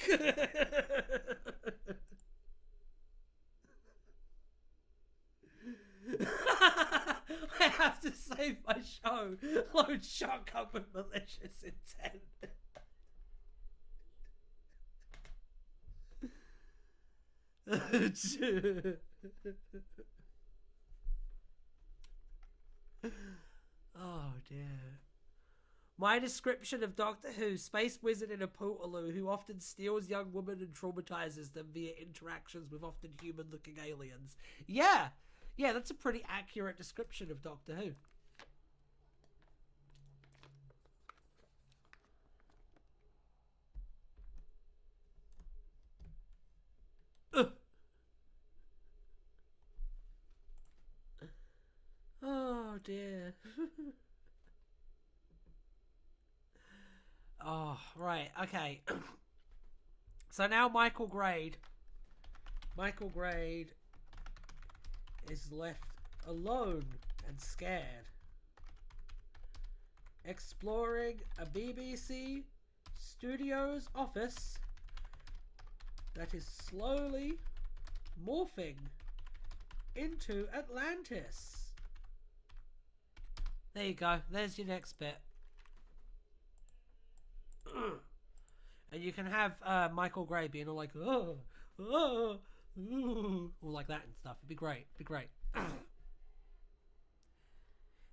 I have to save my show. Load shotgun with malicious intent. Oh dear. My description of Doctor Who, space wizard in a Pootaloo who often steals young women and traumatizes them via interactions with often human-looking aliens. Yeah, that's a pretty accurate description of Doctor Who. Oh dear. Oh, right, okay. So now Michael Grade is left alone and scared, exploring a BBC Studios office that is slowly morphing into Atlantis. There you go. There's your next bit. And you can have Michael Gray being all like, all like that and stuff. It'd be great.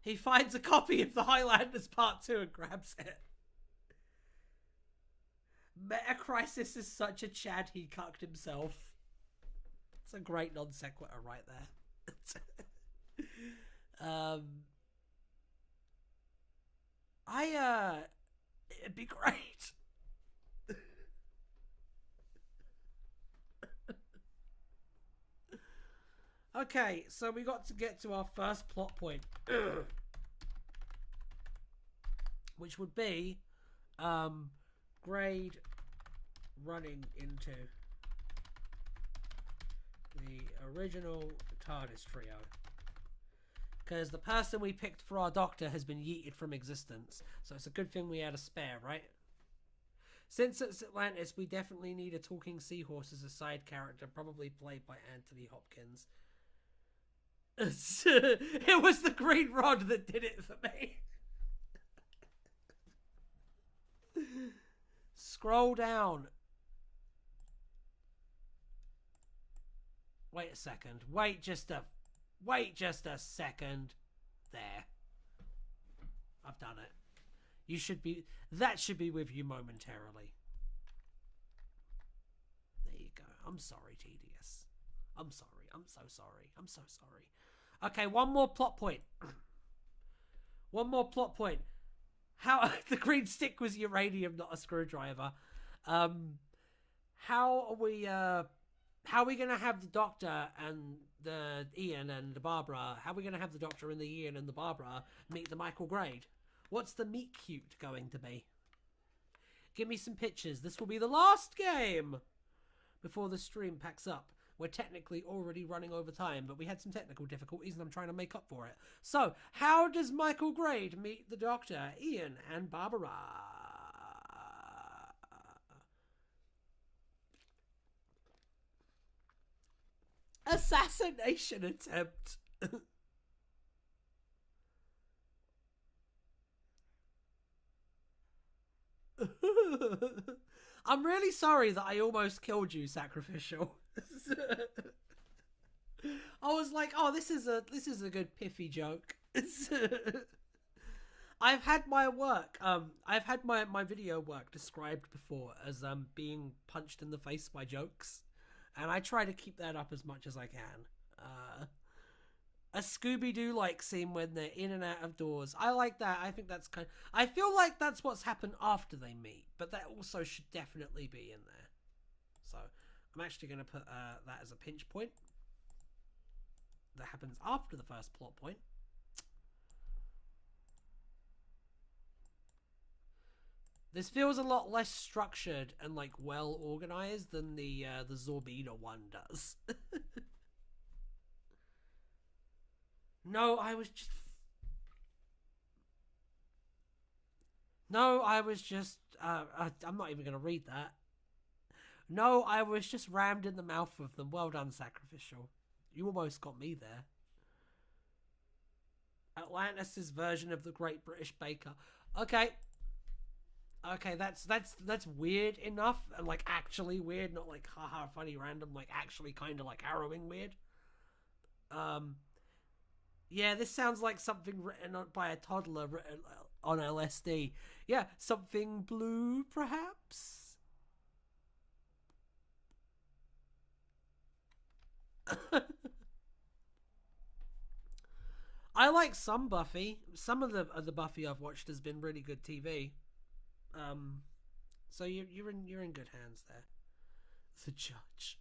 He finds a copy of the Highlanders Part 2 and grabs it. Meta Crisis is such a Chad he cucked himself. It's a great non sequitur right there. It'd be great. Okay, so we got to get to our first plot point, which would be Grade running into the original TARDIS trio. Because the person we picked for our Doctor has been yeeted from existence. So it's a good thing we had a spare, right? Since it's Atlantis, we definitely need a talking seahorse as a side character, probably played by Anthony Hopkins. It was the green rod that did it for me. Scroll down. Wait a second. Wait just a second. There. I've done it. That should be with you momentarily. There you go. I'm sorry, Tedious. I'm sorry. I'm so sorry. I'm so sorry. Okay, one more plot point. One more plot point. How the green stick was uranium, not a screwdriver. How are we gonna have the Doctor and the Ian and the Barbara? How are we gonna have the Doctor and the Ian and the Barbara meet the Michael Grade? What's the meet cute going to be? Give me some pictures. This will be the last game before the stream packs up. We're technically already running over time, but we had some technical difficulties and I'm trying to make up for it. So, how does Michael Grade meet the Doctor, Ian, and Barbara? Assassination attempt. I'm really sorry that I almost killed you, Sacrificial. I was like, oh, this is a good pithy joke. I've had my work, I've had my video work described before as being punched in the face by jokes, and I try to keep that up as much as I can. A Scooby-Doo like scene when they're in and out of doors. I like that. I think that's I feel like that's what's happened after they meet, but that also should definitely be in there. So I'm actually going to put that as a pinch point. That happens after the first plot point. This feels a lot less structured and like well organized than the Zorbina one does. No, I was just I'm not even going to read that. No, I was just rammed in the mouth of them. Well done, Sacrificial. You almost got me there. Atlantis' version of the Great British Baker. Okay. Okay, that's weird enough, and like actually weird, not like haha funny random, like actually kind of like harrowing weird. Yeah, this sounds like something written by a toddler written on LSD. Yeah, something blue, perhaps? I like some Buffy. Some of the Buffy I've watched has been really good TV. So you're in good hands there. The judge.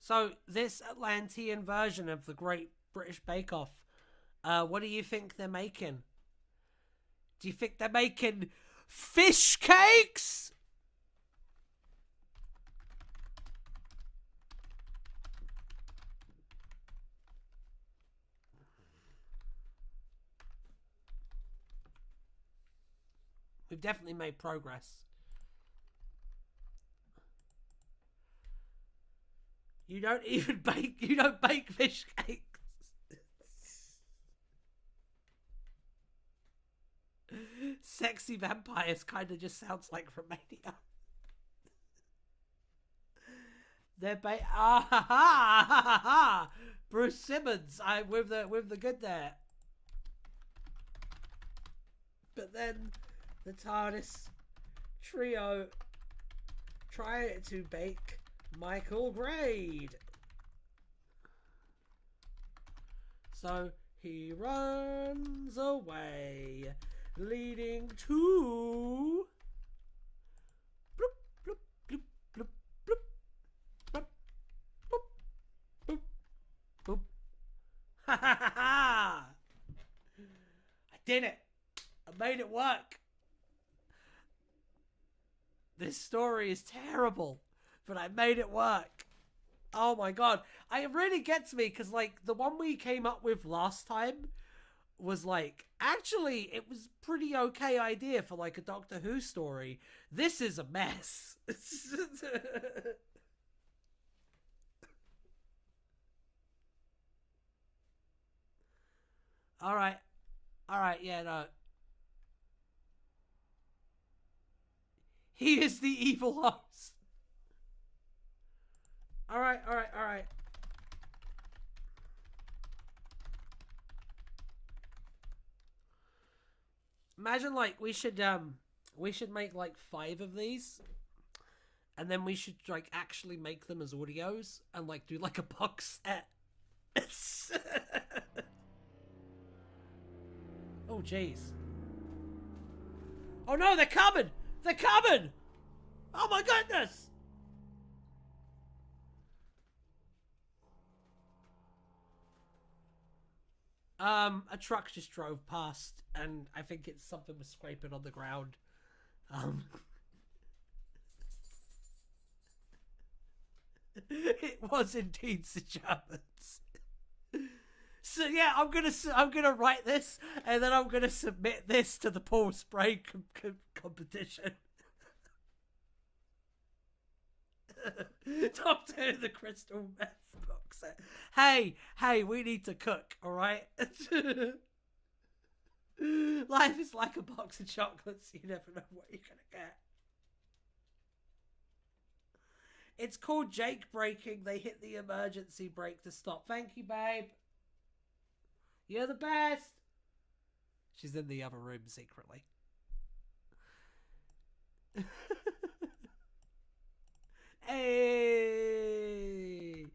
So, this Atlantean version of the Great British Bake Off, what do you think they're making? Do you think they're making fish cakes? We've definitely made progress. You don't even bake. You don't bake fish cakes. Sexy vampires kind of just sounds like Romania. They're Bruce Simmons. With the good there. But then the TARDIS trio try to bake Michael Grade. So he runs away, leading to bloop, bloop, bloop, bloop, bloop, bloop, bloop, bloop, bloop. Ha ha ha ha! I did it! I made it work! This story is terrible, but I made it work. Oh my god. It really gets me because, like, the one we came up with last time was, like, actually, it was pretty okay idea for, like, a Doctor Who story. This is a mess. no. He is the evil host. Alright. Imagine, like, we should make, like, 5 of these. And then we should, like, actually make them as audios. And, like, do, like, a box set. Oh, jeez. Oh, no, they're coming! They're coming! Oh, my goodness! A truck just drove past, and I think it's something was scraping on the ground. It was indeed the Germans. So yeah, I'm gonna write this, and then I'm gonna submit this to the Paul Spray competition. Top 2 of the crystal meth box set. Hey, we need to cook, alright? Life is like a box of chocolates, you never know what you're gonna get. It's called Jake braking. They hit the emergency brake to stop. Thank you, babe. You're the best. She's in the other room secretly. Hey.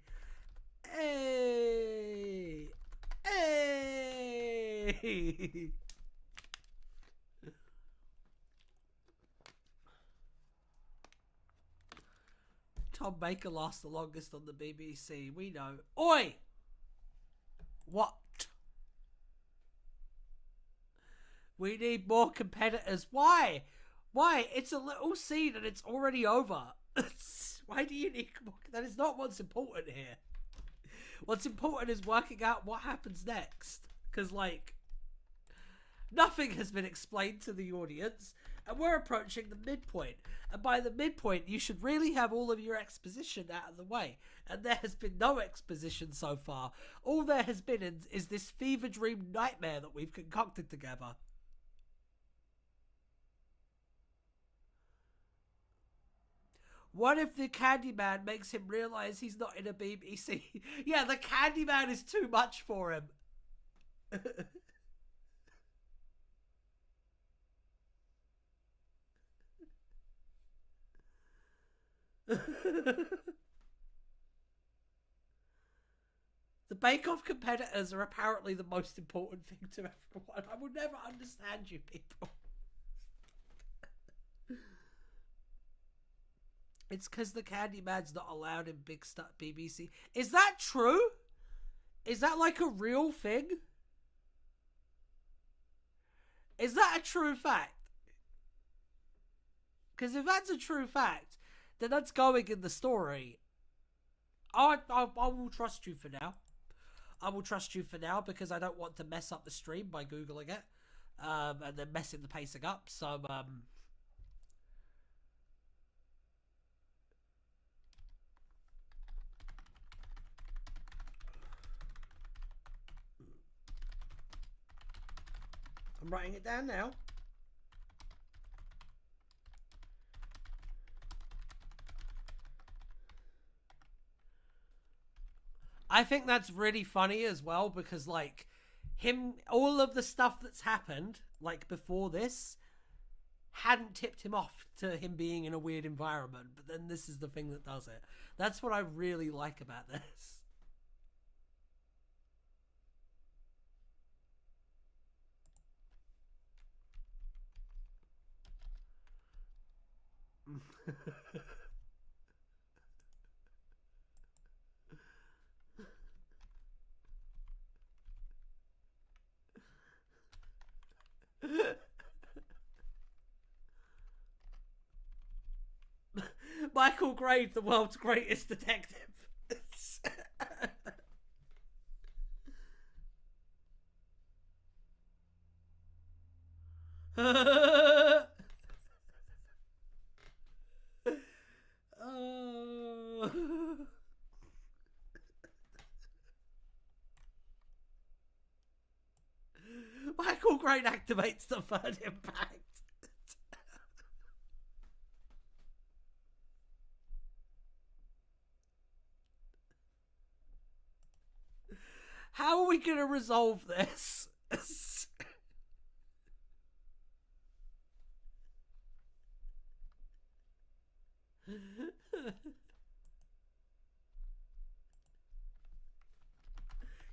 Tom Baker lasts the longest on the BBC. We know. Oi! What? We need more competitors. Why? It's a little scene and it's already over. Why do you need more? That is not what's important here. What's important is working out what happens next. Because, like, nothing has been explained to the audience. And we're approaching the midpoint. And by the midpoint, you should really have all of your exposition out of the way. And there has been no exposition so far. All there has been is this fever dream nightmare that we've concocted together. What if the Candyman makes him realise he's not in a BBC? Yeah, the Candyman is too much for him. The Bake-Off competitors are apparently the most important thing to everyone. I will never understand you people. It's because the Candyman's not allowed in big stuff BBC. Is that true? Is that like a real thing? Is that a true fact? Because if that's a true fact, then that's going in the story. I will trust you for now. I will trust you for now because I don't want to mess up the stream by Googling it. And then messing the pacing up. So, I'm writing it down now. I think that's really funny as well because, like, all of the stuff that's happened, like, before this, hadn't tipped him off to him being in a weird environment. But then this is the thing that does it. That's what I really like about this. Michael Grave, the world's greatest detective. Michael brain activates the third impact. How are we going to resolve this?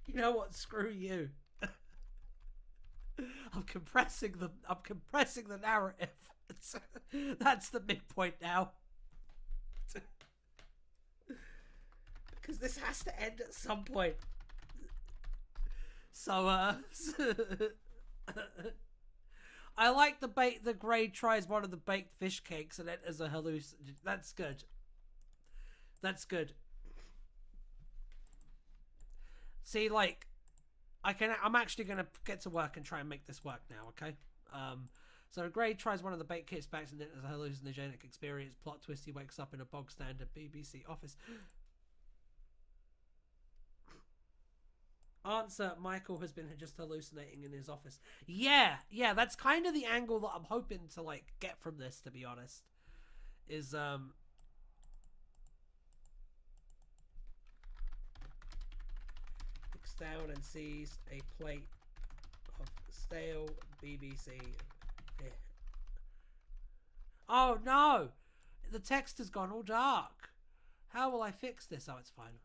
You know what? Screw you. I'm compressing the narrative. That's the midpoint now. Because this has to end at some point. So, I like the Grey tries one of the baked fish cakes and enters a hallucination. That's good. That's good. See, like, I'm actually gonna get to work and try and make this work now, okay? So Grey tries one of the baked kits back and enters a hallucinogenic experience. Plot twist, he wakes up in a bog standard BBC office. Answer, Michael has been just hallucinating in his office. Yeah, that's kind of the angle that I'm hoping to, like, get from this, to be honest. Is, looks down and sees a plate of stale BBC. Yeah. Oh, no! The text has gone all dark. How will I fix this? Oh, it's fine.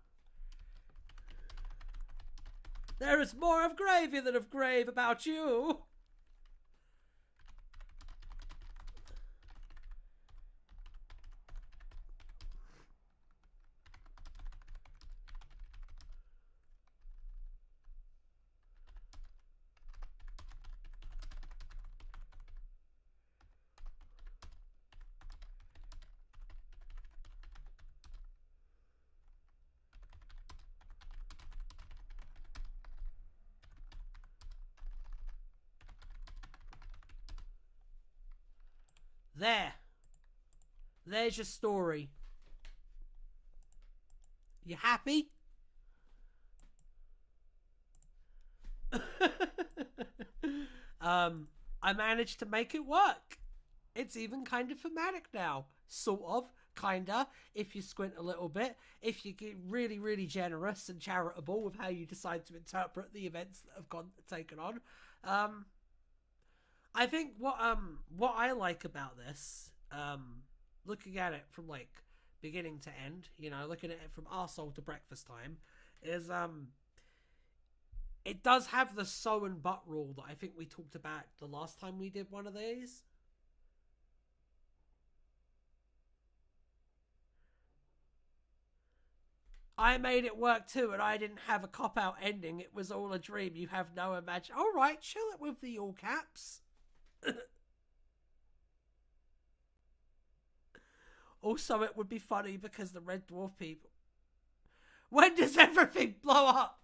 There is more of gravy than of grave about you. There's your story. You happy? I managed to make it work. It's even kind of thematic now. Sort of. Kinda. If you squint a little bit. If you get really, really generous and charitable with how you decide to interpret the events that have taken on. I think what I like about this, looking at it from, like, beginning to end, you know, looking at it from arsehole to breakfast time, is it does have the sew and butt rule that I think we talked about the last time we did one of these. I made it work too, and I didn't have a cop-out ending. It was all a dream. You have no imagination. All right, chill it with the all caps. Also, it would be funny because the Red Dwarf people... When does everything blow up?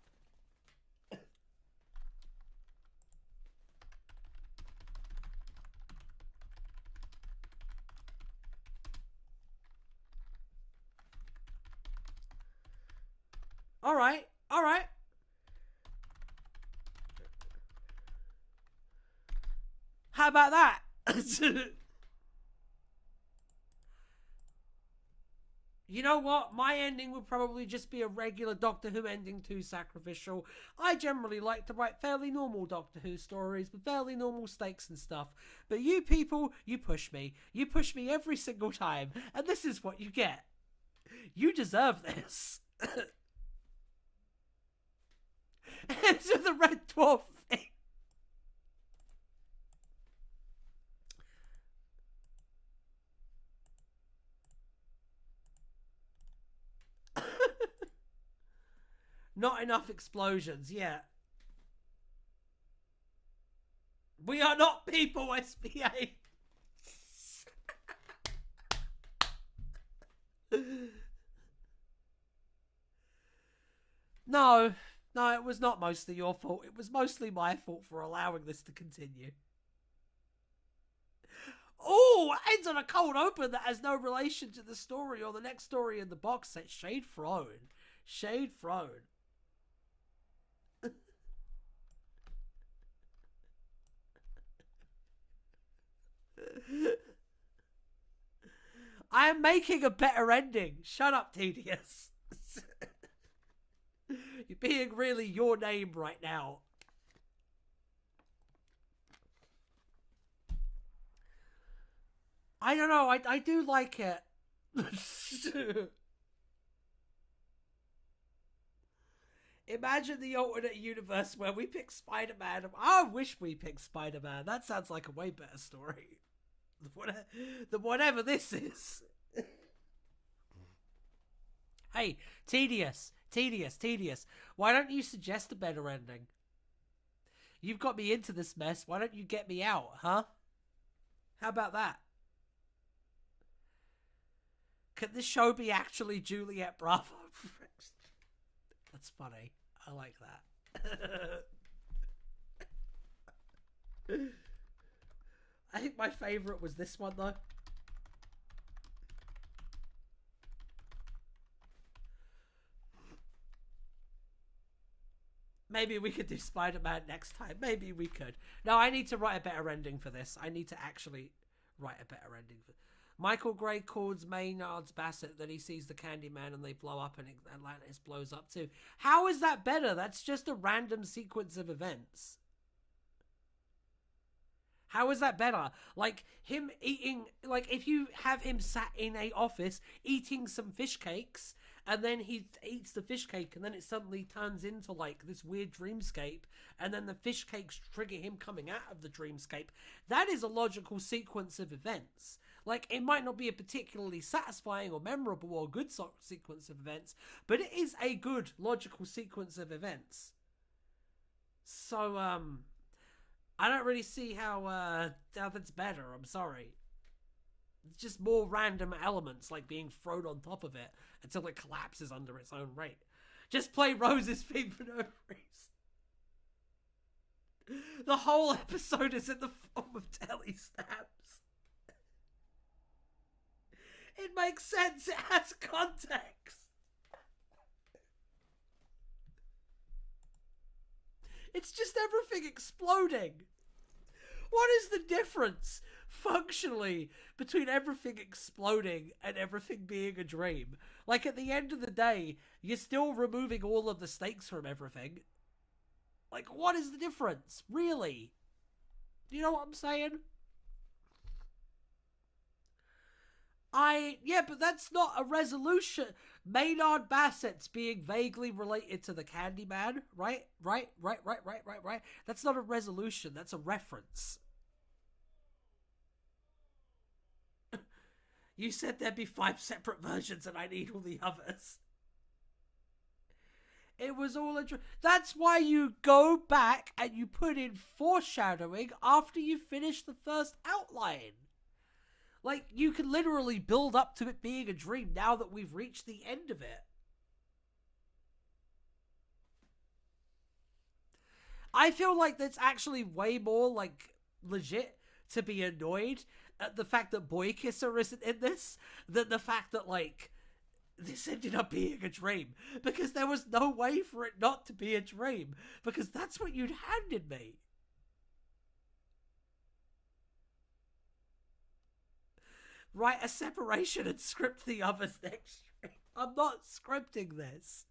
All right. How about that? You know what? My ending would probably just be a regular Doctor Who ending, too sacrificial. I generally like to write fairly normal Doctor Who stories with fairly normal stakes and stuff. But you people, you push me. You push me every single time. And this is what you get. You deserve this. Enter the Red Dwarf thing. Not enough explosions, yeah. We are not people, SPA. No, it was not mostly your fault. It was mostly my fault for allowing this to continue. Oh, ends on a cold open that has no relation to the story or the next story in the box set. Shade thrown. Shade thrown. I am making a better ending. Shut up, Tedious. You're being really your name right now. I don't know. I do like it. Imagine the alternate universe where we pick Spider-Man. I wish we picked Spider-Man. That sounds like a way better story than whatever this is. Hey, Tedious. Why don't you suggest a better ending? You've got me into this mess. Why don't you get me out, huh? How about that? Could this show be actually Juliet Bravo? That's funny. I like that. I think my favorite was this one, though. Maybe we could do Spider-Man next time. Maybe we could. No, I need to write a better ending for this. I need to actually write a better ending for Michael Gray calls Maynard's Bassett that he sees the Candyman and they blow up and Atlantis blows up too. How is that better? That's just a random sequence of events. How is that better? Like him eating, like if you have him sat in a office eating some fish cakes and then he eats the fish cake and then it suddenly turns into like this weird dreamscape and then the fish cakes trigger him coming out of the dreamscape. That is a logical sequence of events. Like, it might not be a particularly satisfying or memorable or good sequence of events, but it is a good, logical sequence of events. So, I don't really see how that's better, I'm sorry. It's just more random elements, like being thrown on top of it until it collapses under its own weight. Just play Rose's theme for no reason. The whole episode is in the form of telly snaps. It makes sense. It has context. It's just everything exploding. What is the difference, functionally, between everything exploding and everything being a dream? Like, at the end of the day, you're still removing all of the stakes from everything. Like, what is the difference? Really? You know what I'm saying? Yeah, but that's not a resolution. Maynard Bassett's being vaguely related to the Candyman, right? Right. That's not a resolution, that's a reference. You said there'd be 5 separate versions and I need all the others. It was all a dream. That's why you go back and you put in foreshadowing after you finish the first outline. Like, you can literally build up to it being a dream now that we've reached the end of it. I feel like that's actually way more, like, legit to be annoyed at the fact that Boy Kisser isn't in this than the fact that, like, this ended up being a dream. Because there was no way for it not to be a dream. Because that's what you'd handed me. Write a separation and script the others next stream. I'm not scripting this.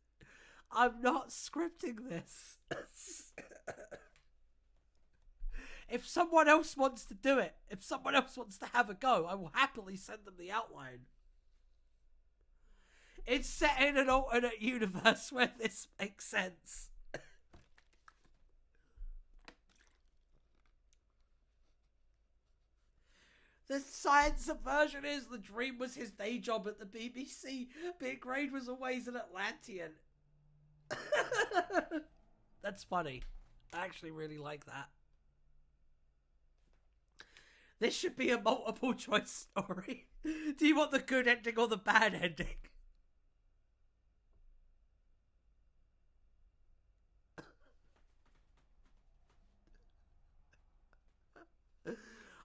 If someone else wants to do it, if someone else wants to have a go, I will happily send them the outline. It's set in an alternate universe where this makes sense. The science version is the dream was his day job at the BBC. Big Grade was always an Atlantean. That's funny. I actually really like that. This should be a multiple choice story. Do you want the good ending or the bad ending?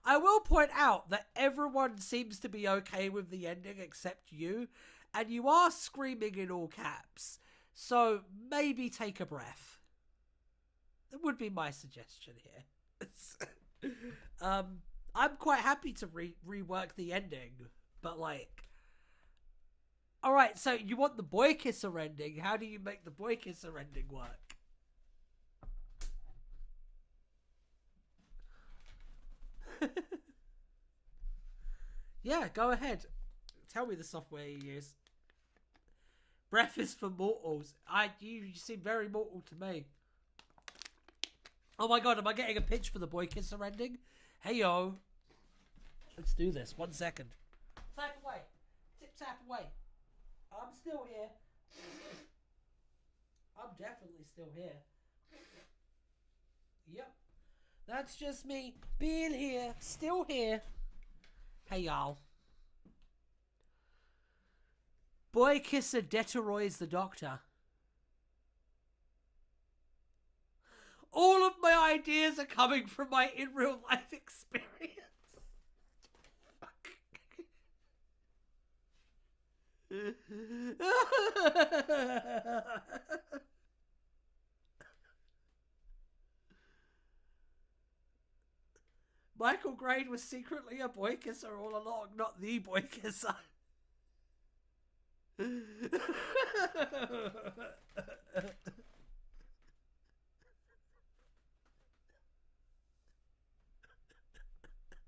I will point out that everyone seems to be okay with the ending except you, and you are screaming in all caps, so maybe take a breath. That would be my suggestion here. I'm quite happy to rework the ending, but like, all right. So you want the boy kisser ending? How do you make the boy kisser ending work? Yeah, go ahead. Tell me the software you use. Breakfast for mortals. You seem very mortal to me. Oh my god, am I getting a pitch for the boy kisser ending? Hey yo. Let's do this. 1 second. Type away. Tip tap away. I'm still here. I'm definitely still here. Yep. That's just me being here. Still here. Hey y'all. Boy kisser deteroids the doctor. All of my ideas are coming from my in real life experience. Michael Grade was secretly a boy kisser all along, not the boy kisser.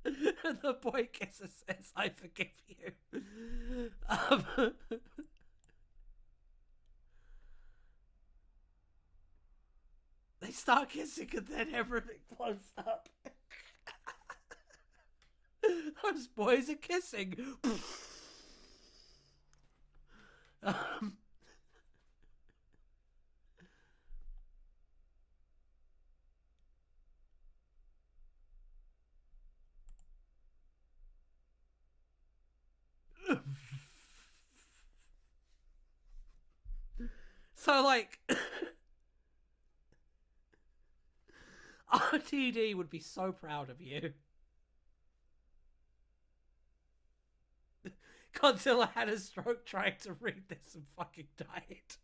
The boy kisser says, I forgive you. They start kissing and then everything blows up. Those boys are kissing. So, like, RTD would be so proud of you. Godzilla had a stroke trying to read this and fucking died.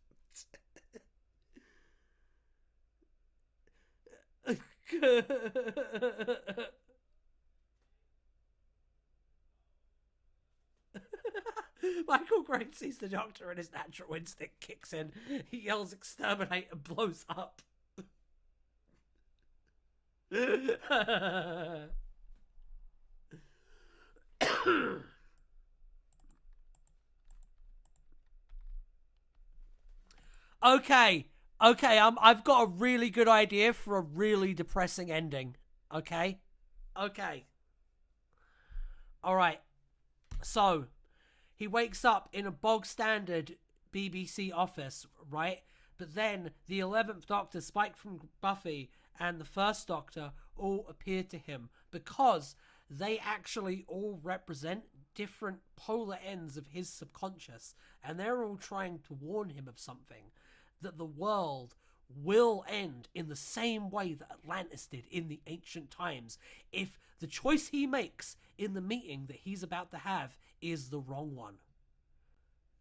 Michael Grade sees the doctor and his natural instinct kicks in. He yells exterminate and blows up. Okay, I've got a really good idea for a really depressing ending. Okay? Okay. Alright. So, he wakes up in a bog standard BBC office, right? But then the 11th Doctor, Spike from Buffy, and the First Doctor all appear to him because they actually all represent different polar ends of his subconscious, and they're all trying to warn him of something, that the world will end in the same way that Atlantis did in the ancient times if the choice he makes in the meeting that he's about to have is the wrong one.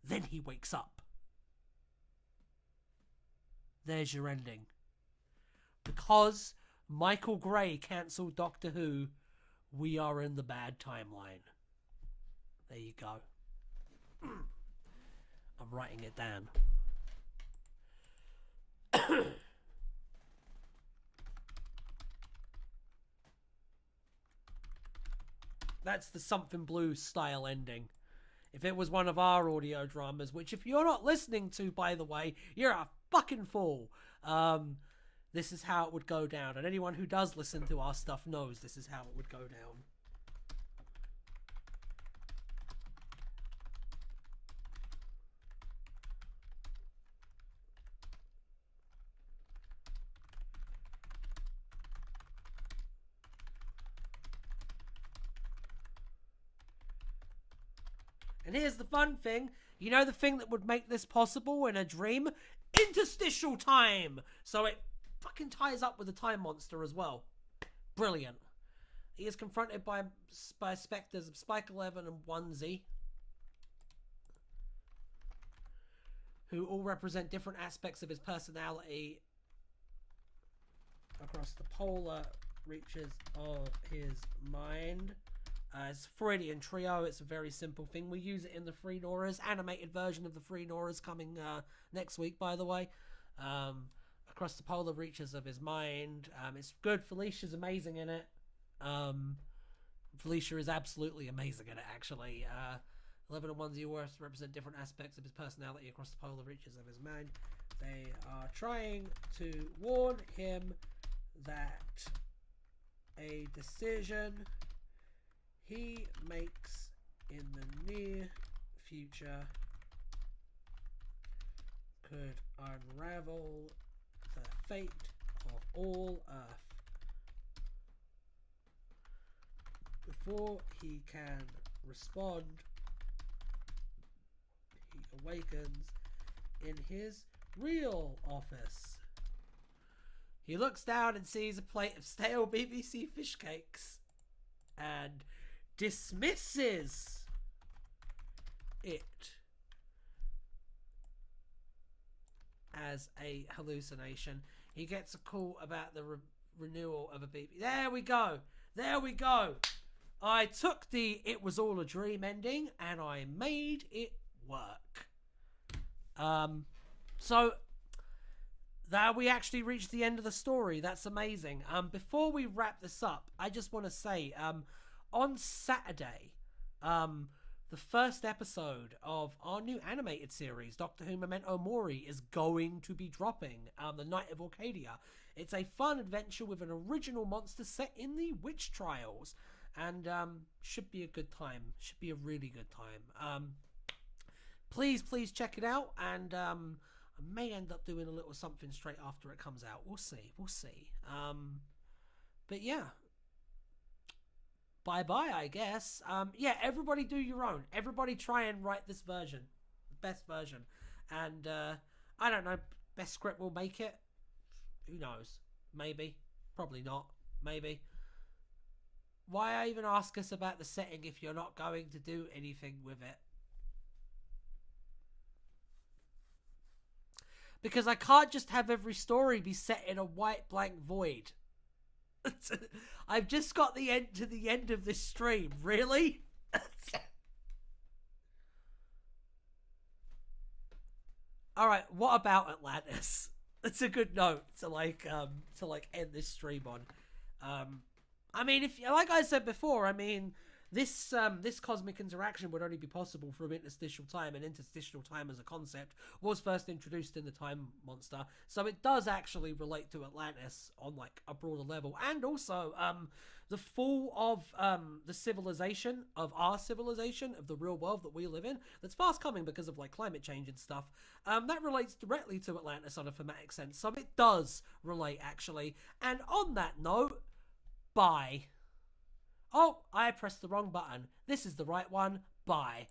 Then he wakes up. There's your ending. Because Michael Gray cancelled Doctor Who, we are in the bad timeline. There you go. I'm writing it down. That's the Something Blue style ending. If it was one of our audio dramas, which if you're not listening to, by the way, you're a fucking fool. This is how it would go down. And anyone who does listen to our stuff knows this is how it would go down. And here's the fun thing. You know the thing that would make this possible in a dream? Interstitial time! So it fucking ties up with the time monster as well. Brilliant. He is confronted by specters of Spike 11 and 1Z, who all represent different aspects of his personality across the polar reaches of his mind. It's Freudian trio. It's a very simple thing. We use it in the Free Noras animated version of the Free Noras coming next week, by the way. Across the polar reaches of his mind. It's good. Felicia's amazing in it. Felicia is absolutely amazing in it, actually. 11 and 1 zeros represent different aspects of his personality across the polar reaches of his mind. They are trying to warn him that a decision he makes in the near future could unravel the fate of all Earth. Before he can respond, he awakens in his real office. He looks down and sees a plate of stale BBC fish cakes and dismisses it as a hallucination. He gets a call about the renewal of a BBC. There we go. There we go. I took the "it was all a dream" ending and I made it work. So that we actually reached the end of the story. That's amazing. Before we wrap this up, I just want to say, on Saturday, the first episode of our new animated series, Doctor Who Memento Mori, is going to be dropping, The Night of Orcadia. It's a fun adventure with an original monster set in the witch trials, and should be a good time. Should be a really good time. Please check it out, and I may end up doing a little something straight after it comes out. We'll see. But yeah. Bye-bye, I guess. Yeah, everybody do your own. Everybody try and write this version. The best version. And, I don't know. Best script will make it. Who knows? Maybe. Probably not. Maybe. Why even ask us about the setting if you're not going to do anything with it? Because I can't just have every story be set in a white blank void. I've just got the end of this stream. Really? Alright, what about Atlantis? That's a good note to end this stream on. I mean, if like I said before, I mean, this cosmic interaction would only be possible from interstitial time, and interstitial time as a concept was first introduced in the Time Monster, so it does actually relate to Atlantis on like a broader level, and also the fall of the civilization of our civilization of the real world that we live in, that's fast coming because of like climate change and stuff. That relates directly to Atlantis on a thematic sense, so it does relate actually. And on that note, bye. Oh, I pressed the wrong button. This is the right one. Bye.